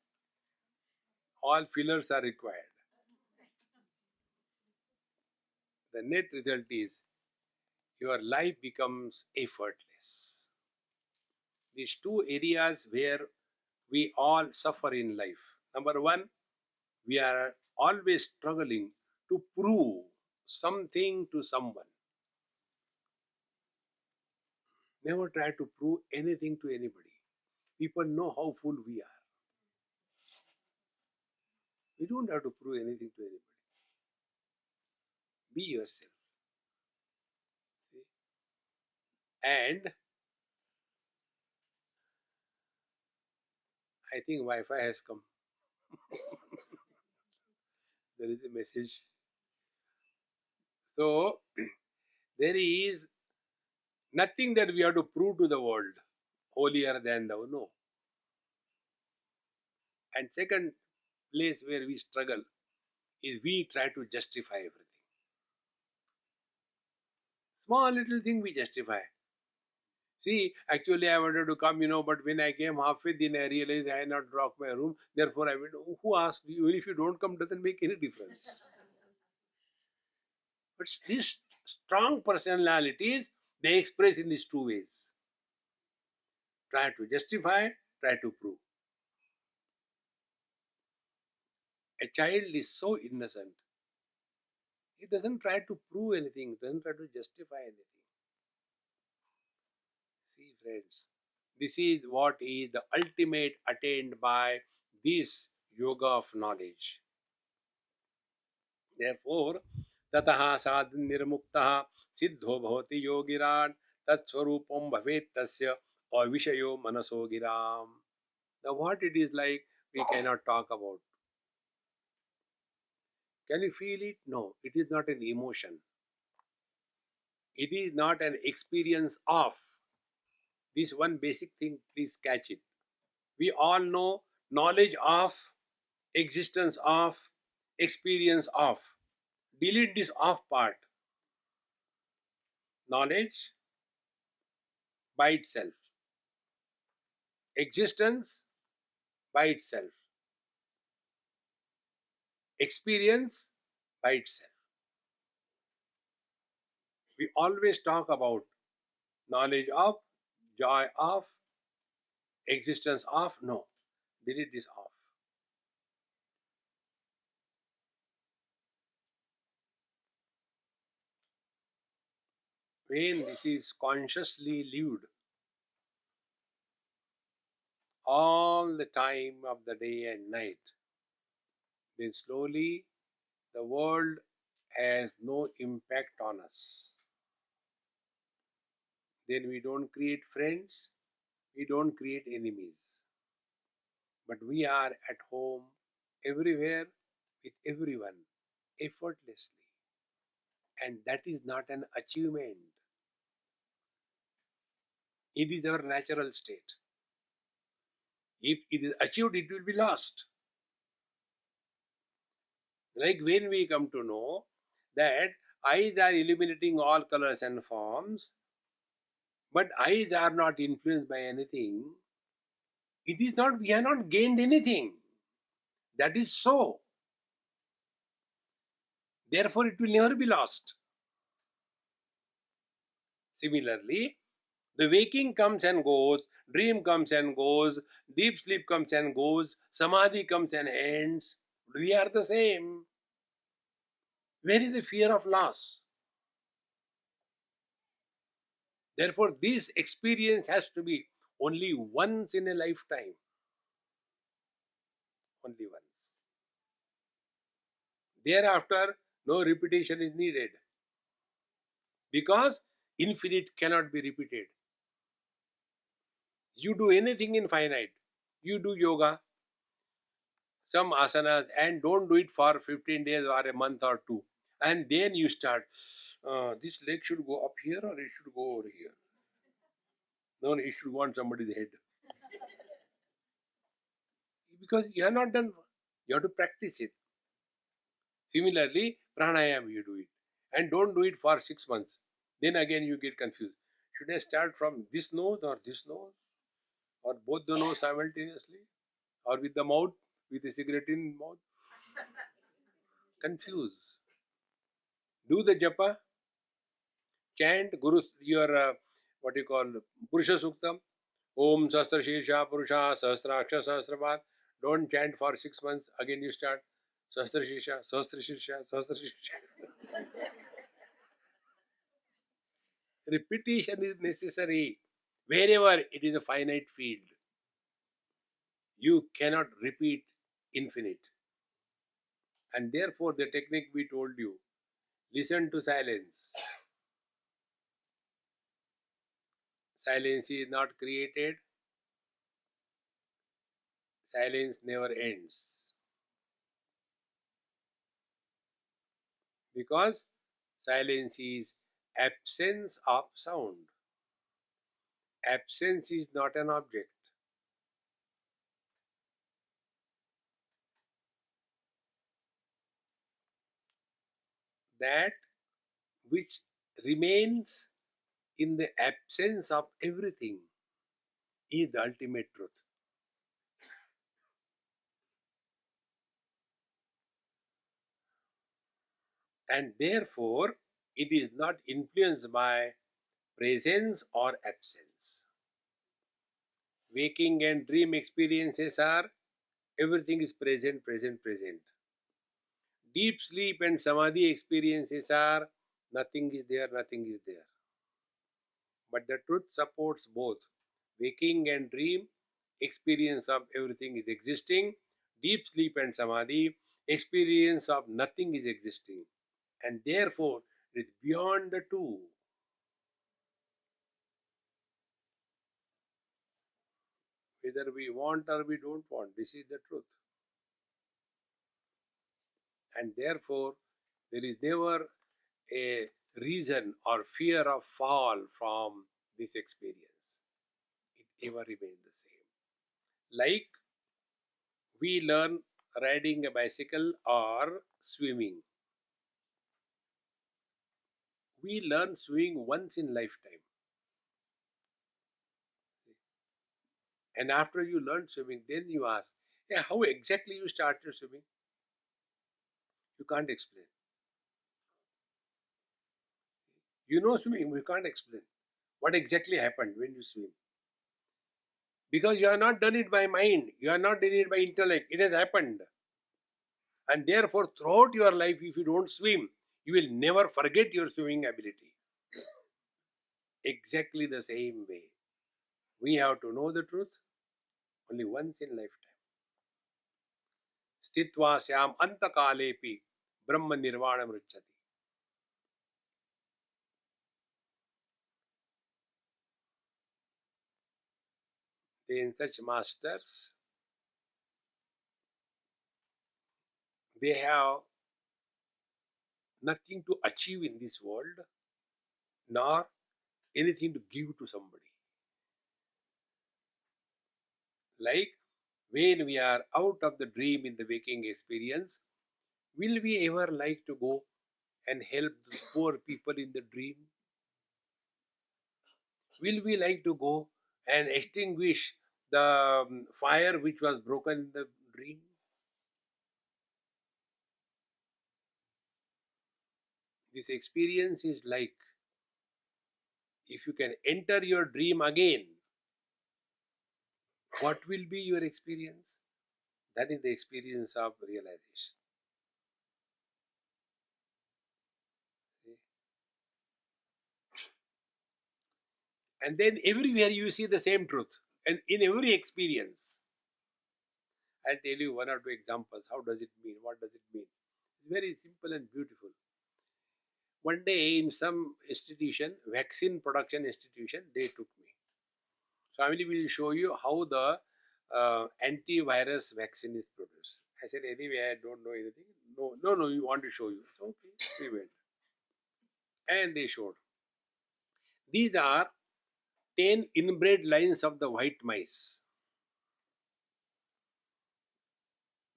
A: all fillers are required. The net result is your life becomes effortless. These two areas where we all suffer in life. Number one, we are always struggling to prove something to someone. Never try to prove anything to anybody. People know how full we are. We don't have to prove anything to anybody. Be yourself. See? And I think Wi-Fi has come. There is a message. So there is nothing that we have to prove to the world holier than thou. No. And second, place where we struggle is we try to justify everything. Small little thing we justify. See, actually, I wanted to come, but when I came halfway, then I realized I had not locked my room. Therefore, I went, who asked you? Even if you don't come, doesn't make any difference. But these strong personalities, they express in these two ways. Try to justify, try to prove. A child is so innocent. He doesn't try to prove anything, doesn't try to justify anything. See, friends, this is what is the ultimate attained by this yoga of knowledge. Therefore, tataha sadh nirmuktaha siddho bhavati yogiran tat swarupam bhavet tasya avishayo manaso giram. Now, what it is like, we cannot talk about. Can you feel it? No, it is not an emotion. It is not an experience of. This one basic thing, please catch it. We all know knowledge of, existence of, experience of. Delete this of part. Knowledge by itself. Existence by itself. Experience by itself. We always talk about knowledge of, joy of, existence of. No. Delete this of. When this is consciously lived all the time of the day and night, then slowly the world has no impact on us. Then we don't create friends, we don't create enemies. But we are at home everywhere with everyone effortlessly. And that is not an achievement, it is our natural state. If it is achieved, it will be lost. Like when we come to know that eyes are illuminating all colors and forms, but eyes are not influenced by anything, it is not, we have not gained anything. That is so. Therefore, it will never be lost. Similarly, the waking comes and goes, dream comes and goes, deep sleep comes and goes, samadhi comes and ends. We are the same. Where is the fear of loss? Therefore, this experience has to be only once in a lifetime. Only once. Thereafter, no repetition is needed. Because infinite cannot be repeated. You do anything in finite. You do yoga, some asanas, and don't do it for 15 days or a month or two. And then you start, this leg should go up here or it should go over here. No, it should go on somebody's head. Because you have not done, you have to practice it. Similarly, pranayama you do it. And don't do it for 6 months. Then again you get confused. Should I start from this nose or this nose? Or both the nose simultaneously? Or with the mouth, with a cigarette in mouth? Confused. Do the japa, chant Guru, your what you call Purusha Suktam. Om Sastra Shesha Purusha Sahasraksha Sahasrabad. Don't chant for 6 months. Again you start Sahasra Shesha, Sahasra Shesha, Sahasra Shesha. Repetition is necessary. Wherever it is a finite field, you cannot repeat infinite. And therefore, the technique we told you, listen to silence. Silence is not created, silence never ends. Because silence is absence of sound. Absence is not an object. that which remains in the absence of everything is the ultimate truth. And therefore, it is not influenced by presence or absence. Waking and dream experiences are everything is present, present, present. Deep sleep and samadhi experiences are nothing is there, nothing is there. But the truth supports both. Waking and dream experience of everything is existing. Deep sleep and samadhi experience of nothing is existing. And therefore, it is beyond the two. Whether we want or we don't want, this is the truth. And therefore, there is never a reason or fear of fall from this experience. It ever remains the same. Like we learn riding a bicycle or swimming. We learn swimming once in lifetime. And after you learn swimming, then you ask, yeah, how exactly you started swimming? You can't explain. You know swimming, you can't explain. What exactly happened when you swim? Because you have not done it by mind, you have not done it by intellect. It has happened. And therefore, throughout your life, if you don't swim, you will never forget your swimming ability. Exactly the same way. We have to know the truth only once in lifetime. Sthitva syam antakalepi brahma nirvana mrichati. Then such masters, they have nothing to achieve in this world, nor anything to give to somebody. Like when we are out of the dream in the waking experience, will we ever like to go and help the poor people in the dream? Will we like to go and extinguish the fire which was broken in the dream? This experience is like if you can enter your dream again, what will be your experience? That is the experience of realization. And then everywhere you see the same truth. And in every experience, I'll tell you one or two examples. How does it mean? What does it mean? It's very simple and beautiful. One day in some institution, vaccine production institution, they took me. Swami will show you how the antivirus vaccine is produced. I said, anyway, I don't know anything. No, no, no, you want to show you. So, okay, we went. And they showed. These are 10 inbred lines of the white mice.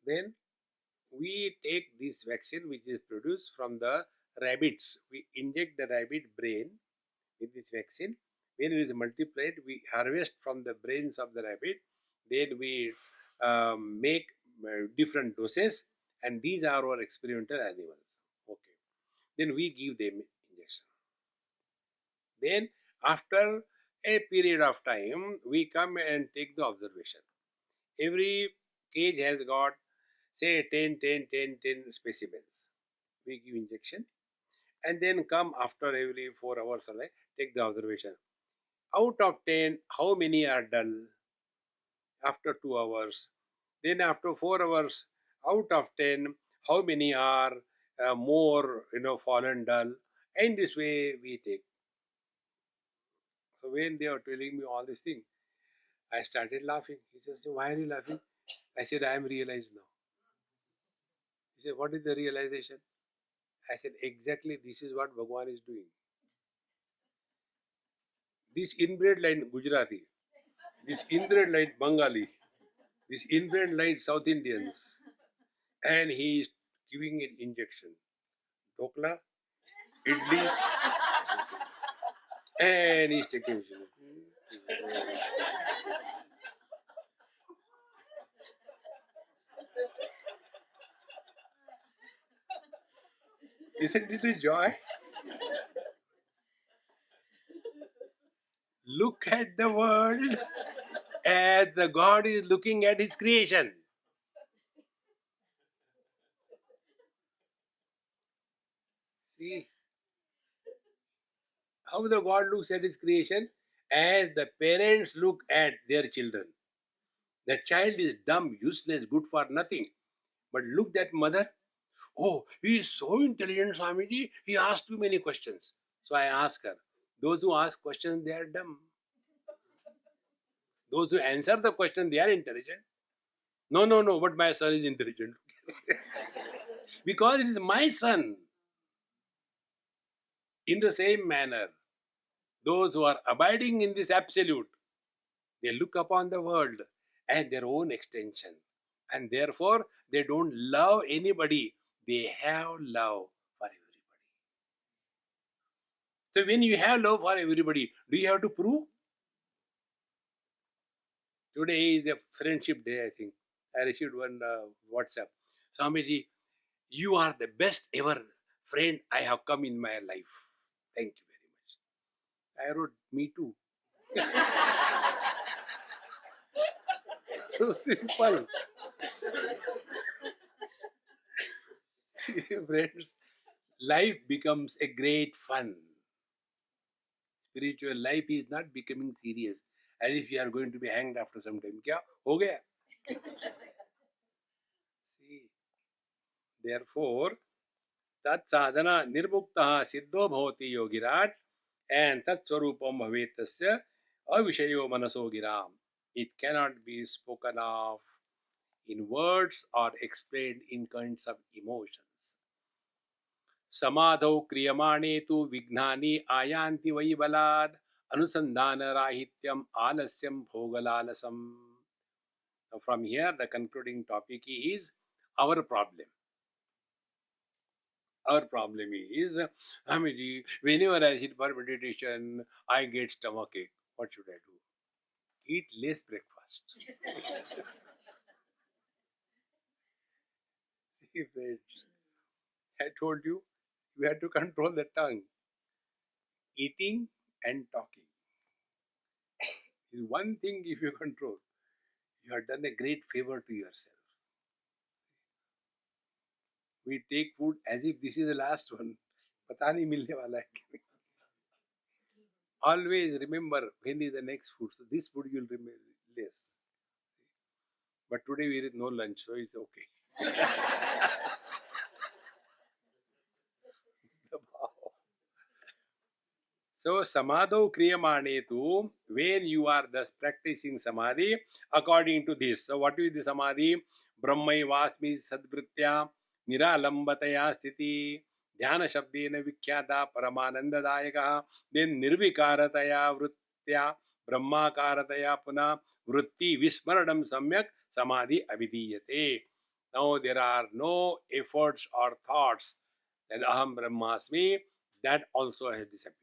A: Then we take this vaccine which is produced from the rabbits. We inject the rabbit brain with this vaccine. When it is multiplied, we harvest from the brains of the rabbit. Then we make different doses, and these are our experimental animals. Okay. Then we give them injection. Then after a period of time, we come and take the observation. Every cage has got say 10, 10, 10, 10 specimens. We give injection and then come after every 4 hours or like take the observation. Out of 10, how many are dull? After 2 hours. Then after 4 hours, out of 10, how many are more, fallen dull? And this way we take. So when they were telling me all these things, I started laughing. He says, why are you laughing? I said, I am realized now. He said, what is the realization? I said, exactly this is what Bhagwan is doing. This inbred line Gujarati, this inbred line Bengali, this inbred line South Indians, and he is giving an injection. Dokla, idli, and he's taking. Isn't it a joy? Look at the world as the God is looking at his creation. See how the God looks at his creation as the parents look at their children. The child is dumb, useless, good for nothing. But look that mother. Oh, he is so intelligent, Swamiji. He asked too many questions. So I ask her. Those who ask questions, they are dumb. Those who answer the question, they are intelligent. No, no, no, but my son is intelligent. Because it is my son. In the same manner, those who are abiding in this absolute, they look upon the world as their own extension. And therefore, they don't love anybody. They have love for everybody. So when you have love for everybody, do you have to prove? Today is a friendship day, I think. I received one WhatsApp. Swamiji, you are the best ever friend I have come in my life. Thank you very much. I wrote, me too. So simple. Friends, life becomes a great fun. Spiritual life is not becoming serious as if you are going to be hanged after some time. Kya? Ho gaya? See, therefore, tat sadhana nirmukta siddho bhavati yogirat and tat swarupam bhavetasya avishayo manaso giram. It cannot be spoken of in words or explained in kinds of emotions. समाधौ क्रियमाणे तु विघ्नानि आयान्ति वै बलात् अनुसंधानराहित्यम आलस्यम भोगलालसम. From here, the concluding topic is our problem. Our problem is, Amiji, whenever I sit for meditation, I get stomachache. What should I do? Eat less breakfast. See, friends, I told you, you have to control the tongue. Eating and talking is one thing if you control. You have done a great favor to yourself. We take food as if this is the last one. पता नहीं मिलने वाला है. Always remember when is the next food. So this food you'll remember less. But today we had no lunch, so it's okay. So samadho kriyamane tu, when you are thus practicing samadhi according to this. So what is the samadhi? Brahmai vasmi sadvritya niralambataya sthiti ध्यान शब्देन विख्याता परमानंददायकः then निर्विकारतया वृत्त्या ब्रह्माकारतया पुनः वृत्ति विस्मरणम सम्यक समाधि अभिधीयते. Now there are no efforts or thoughts that aham brahmasmi, that also has disappeared.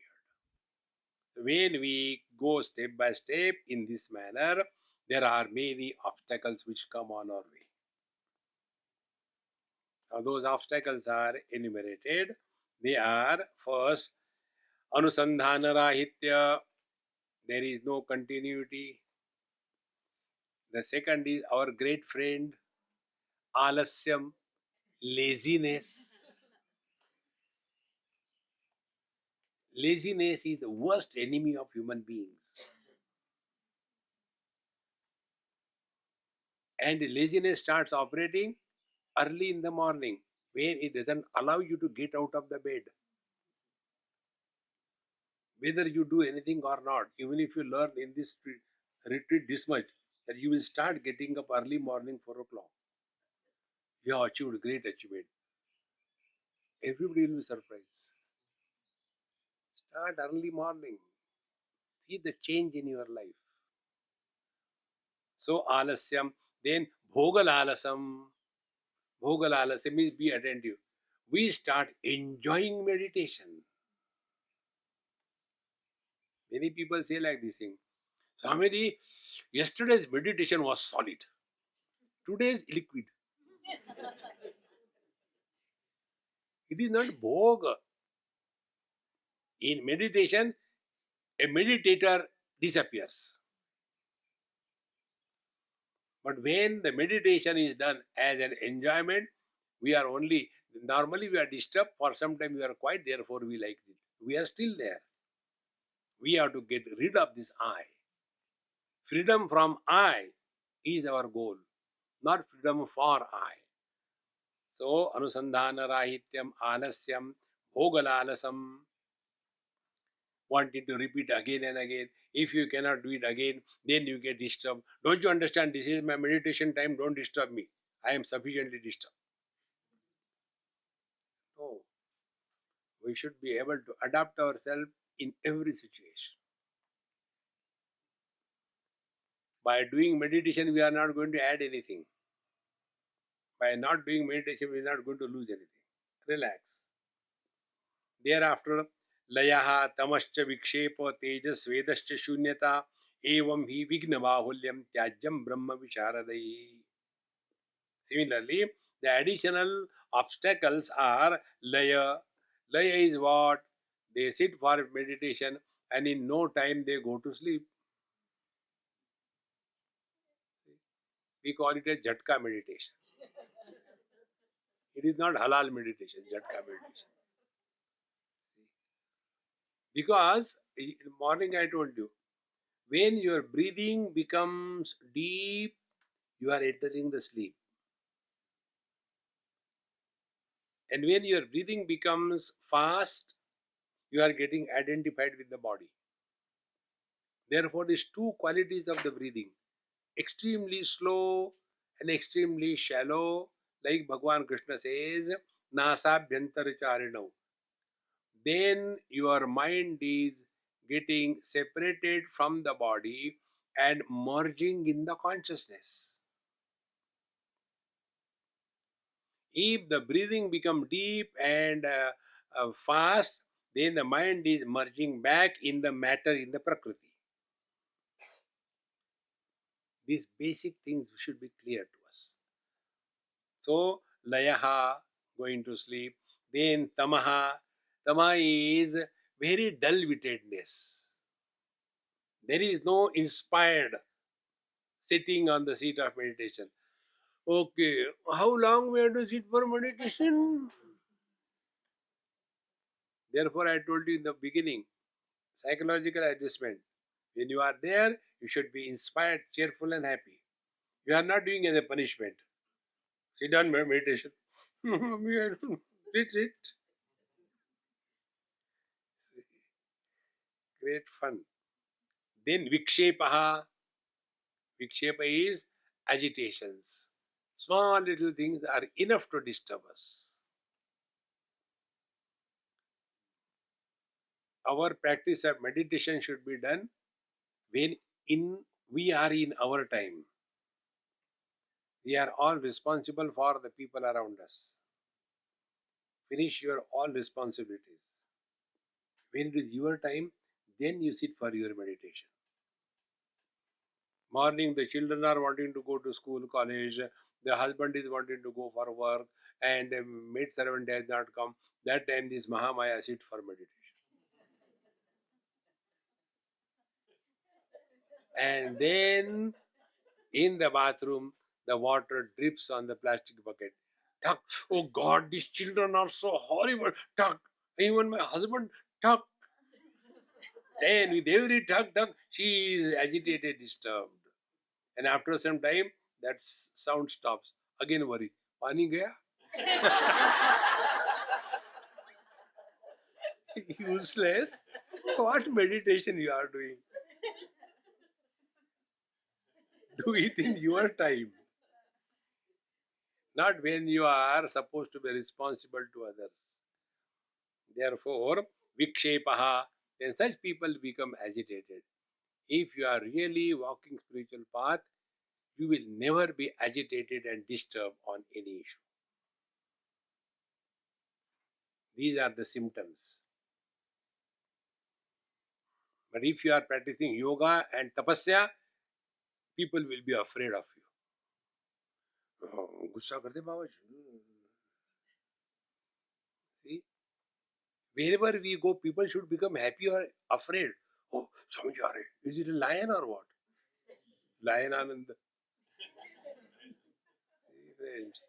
A: When we go step by step in this manner, there are many obstacles which come on our way. Now those obstacles are enumerated. They are first, anusandhana rahitya, there is no continuity. The second is our great friend, alasyam, laziness. Laziness is the worst enemy of human beings. And laziness starts operating early in the morning when it doesn't allow you to get out of the bed. Whether you do anything or not, even if you learn in this retreat this much, that you will start getting up early morning 4 o'clock. You have achieved great achievement. Everybody will be surprised. Start early morning. See the change in your life. So alasyam, then bhogalalasam. Bhogalalasam means be attentive. We start enjoying meditation. Many people say like this thing. Swamiji, yesterday's meditation was solid. Today's liquid. It is not bhog. In meditation, a meditator disappears. But when the meditation is done as an enjoyment, we are only, normally we are disturbed, for some time we are quiet, therefore we like it. We are still there. We have to get rid of this I. Freedom from I is our goal, not freedom for I. So, anusandhana rahityam alasyam bhogalalasam, wanting to repeat again and again. If you cannot do it again, then you get disturbed. Don't you understand? This is my meditation time, don't disturb me. I am sufficiently disturbed. No. We should be able to adapt ourselves in every situation. By doing meditation, we are not going to add anything. By not doing meditation, we are not going to lose anything. Relax. Thereafter, layaha tamascha vikshepa tejas vedascha shunyata evam hi vigna bahulyam tyajyam brahma visharadai. Similarly, the additional obstacles are laya. Laya is what? They sit for meditation and in no time they go to sleep. We call it a jhatka meditation. It is not halal meditation, jhatka meditation. Because in the morning I told you, when your breathing becomes deep, you are entering the sleep. And when your breathing becomes fast, you are getting identified with the body. Therefore, these two qualities of the breathing, extremely slow and extremely shallow, like Bhagavan Krishna says, Nasabhyantaracharinav. Then your mind is getting separated from the body and merging in the consciousness. If the breathing become deep and fast, then the mind is merging back in the matter, in the Prakriti. These basic things should be clear to us. So, layaha, going to sleep. Then tamaha. Tama is very dull-wittedness. There is no inspired sitting on the seat of meditation. Okay, how long we have to sit for meditation? Therefore, I told you in the beginning, psychological adjustment. When you are there, you should be inspired, cheerful, and happy. You are not doing as a punishment. Sit down meditation. Sit. Great fun. Then vikshepaha. Vikshepa is agitations. Small little things are enough to disturb us. Our practice of meditation should be done when we are in our time. We are all responsible for the people around us. Finish your all responsibilities. When it is your time, then you sit for your meditation. Morning, the children are wanting to go to school, college, the husband is wanting to go for work, and the maid servant has not come. That time, this Mahamaya sits for meditation. And then, in the bathroom, the water drips on the plastic bucket. Tuck, oh God, these children are so horrible. Tuck, even my husband, tuck. Then, with every tuck, she is agitated, disturbed. And after some time, that sound stops. Again worry. Pani gaya? Useless. What meditation you are doing? Do it in your time. Not when you are supposed to be responsible to others. Therefore, vikshepaha, then such people become agitated. If you are really walking spiritual path, you will never be agitated and disturbed on any issue. These are the symptoms. But if you are practicing yoga and tapasya, people will be afraid of you. गुस्सा करते बाबा जी. See, wherever we go, people should become happy or afraid. Oh, Swami ji aa rahe. Is it a lion or what? Lion Anand. Friends.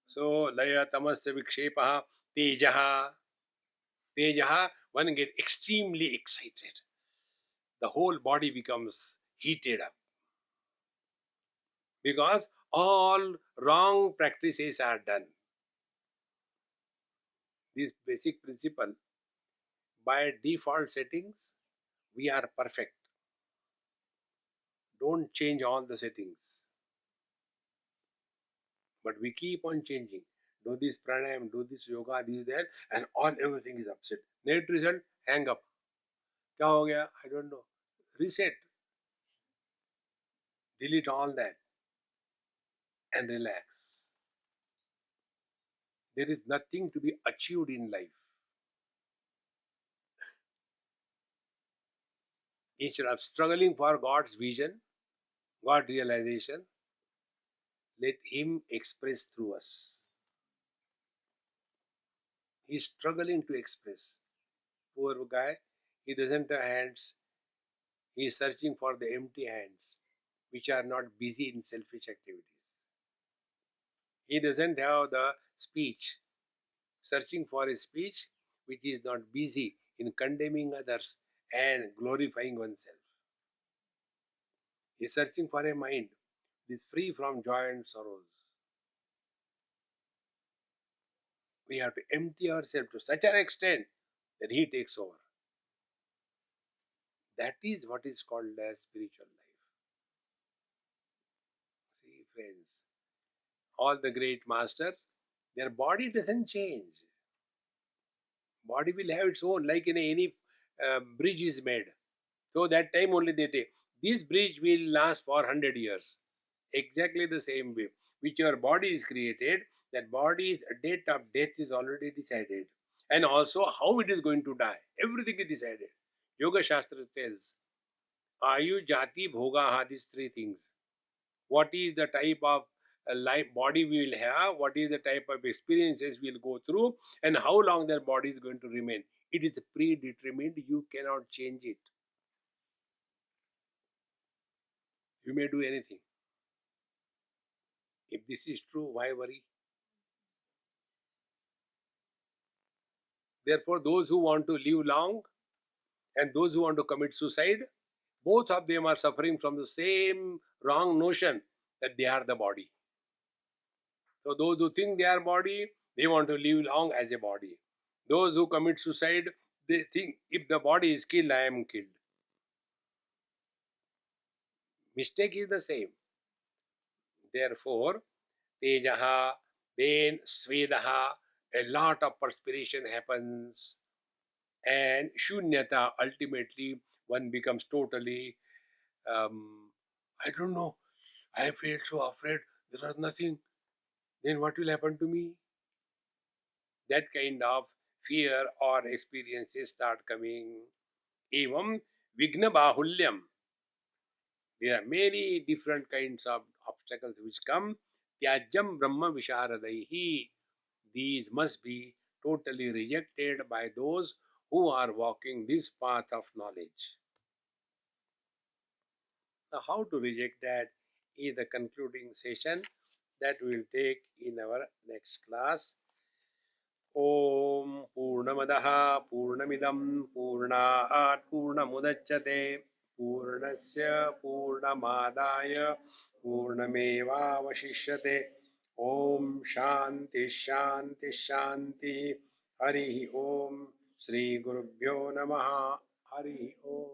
A: So, laya tamasya vikshepaha tejaha. Tejaha, one get extremely excited. The whole body becomes heated up. Because all wrong practices are done. This basic principle, by default settings, we are perfect. Don't change all the settings. But we keep on changing. Do this pranayam, do this yoga, this that, and all everything is upset. Net result, hang up. Kya ho gaya? I don't know. Reset. Delete all that and relax. There is nothing to be achieved in life. Instead of struggling for God's vision, God realization, let Him express through us. He is struggling to express. Poor guy, he doesn't have hands. He is searching for the empty hands, which are not busy in selfish activities. He doesn't have the speech, searching for a speech which is not busy in condemning others and glorifying oneself. He is searching for a mind that is free from joy and sorrows. We have to empty ourselves to such an extent that He takes over. That is what is called as spiritual life. See, friends, all the great masters, their body doesn't change. Body will have its own, like in any bridge is made. So that time only they take. This bridge will last for 100 years. Exactly the same way. Which your body is created, that body's date of death is already decided. And also how it is going to die. Everything is decided. Yoga Shastra tells, Ayu, Jati, Bhoga, these three things. What is the type of life body we will have, what is the type of experiences we will go through, and how long their body is going to remain. It is predetermined, you cannot change it. You may do anything. If this is true, why worry? Therefore, those who want to live long and those who want to commit suicide, both of them are suffering from the same wrong notion that they are the body. So those who think they are body, they want to live long as a body. Those who commit suicide, they think if the body is killed, I am killed. Mistake is the same. Therefore, tejaha, then svedaha, a lot of perspiration happens, and shunyata, ultimately one becomes totally, I don't know, I feel so afraid, there is nothing, then what will happen to me? That kind of fear or experiences start coming. Evam vigna bahulyam. There are many different kinds of obstacles which come. Tyajam brahma visharadaihi. These must be totally rejected by those who are walking this path of knowledge. Now, how to reject that is the concluding session that we will take in our next class. Om Purnamadaha Purnamidam Purnaat Purnamudachyate Purnasya Purnamadaya Purnamevavashishyate. Om Shanti Shanti Shanti. Hari Om. Shri Gurubhyo Namaha. Hari Om.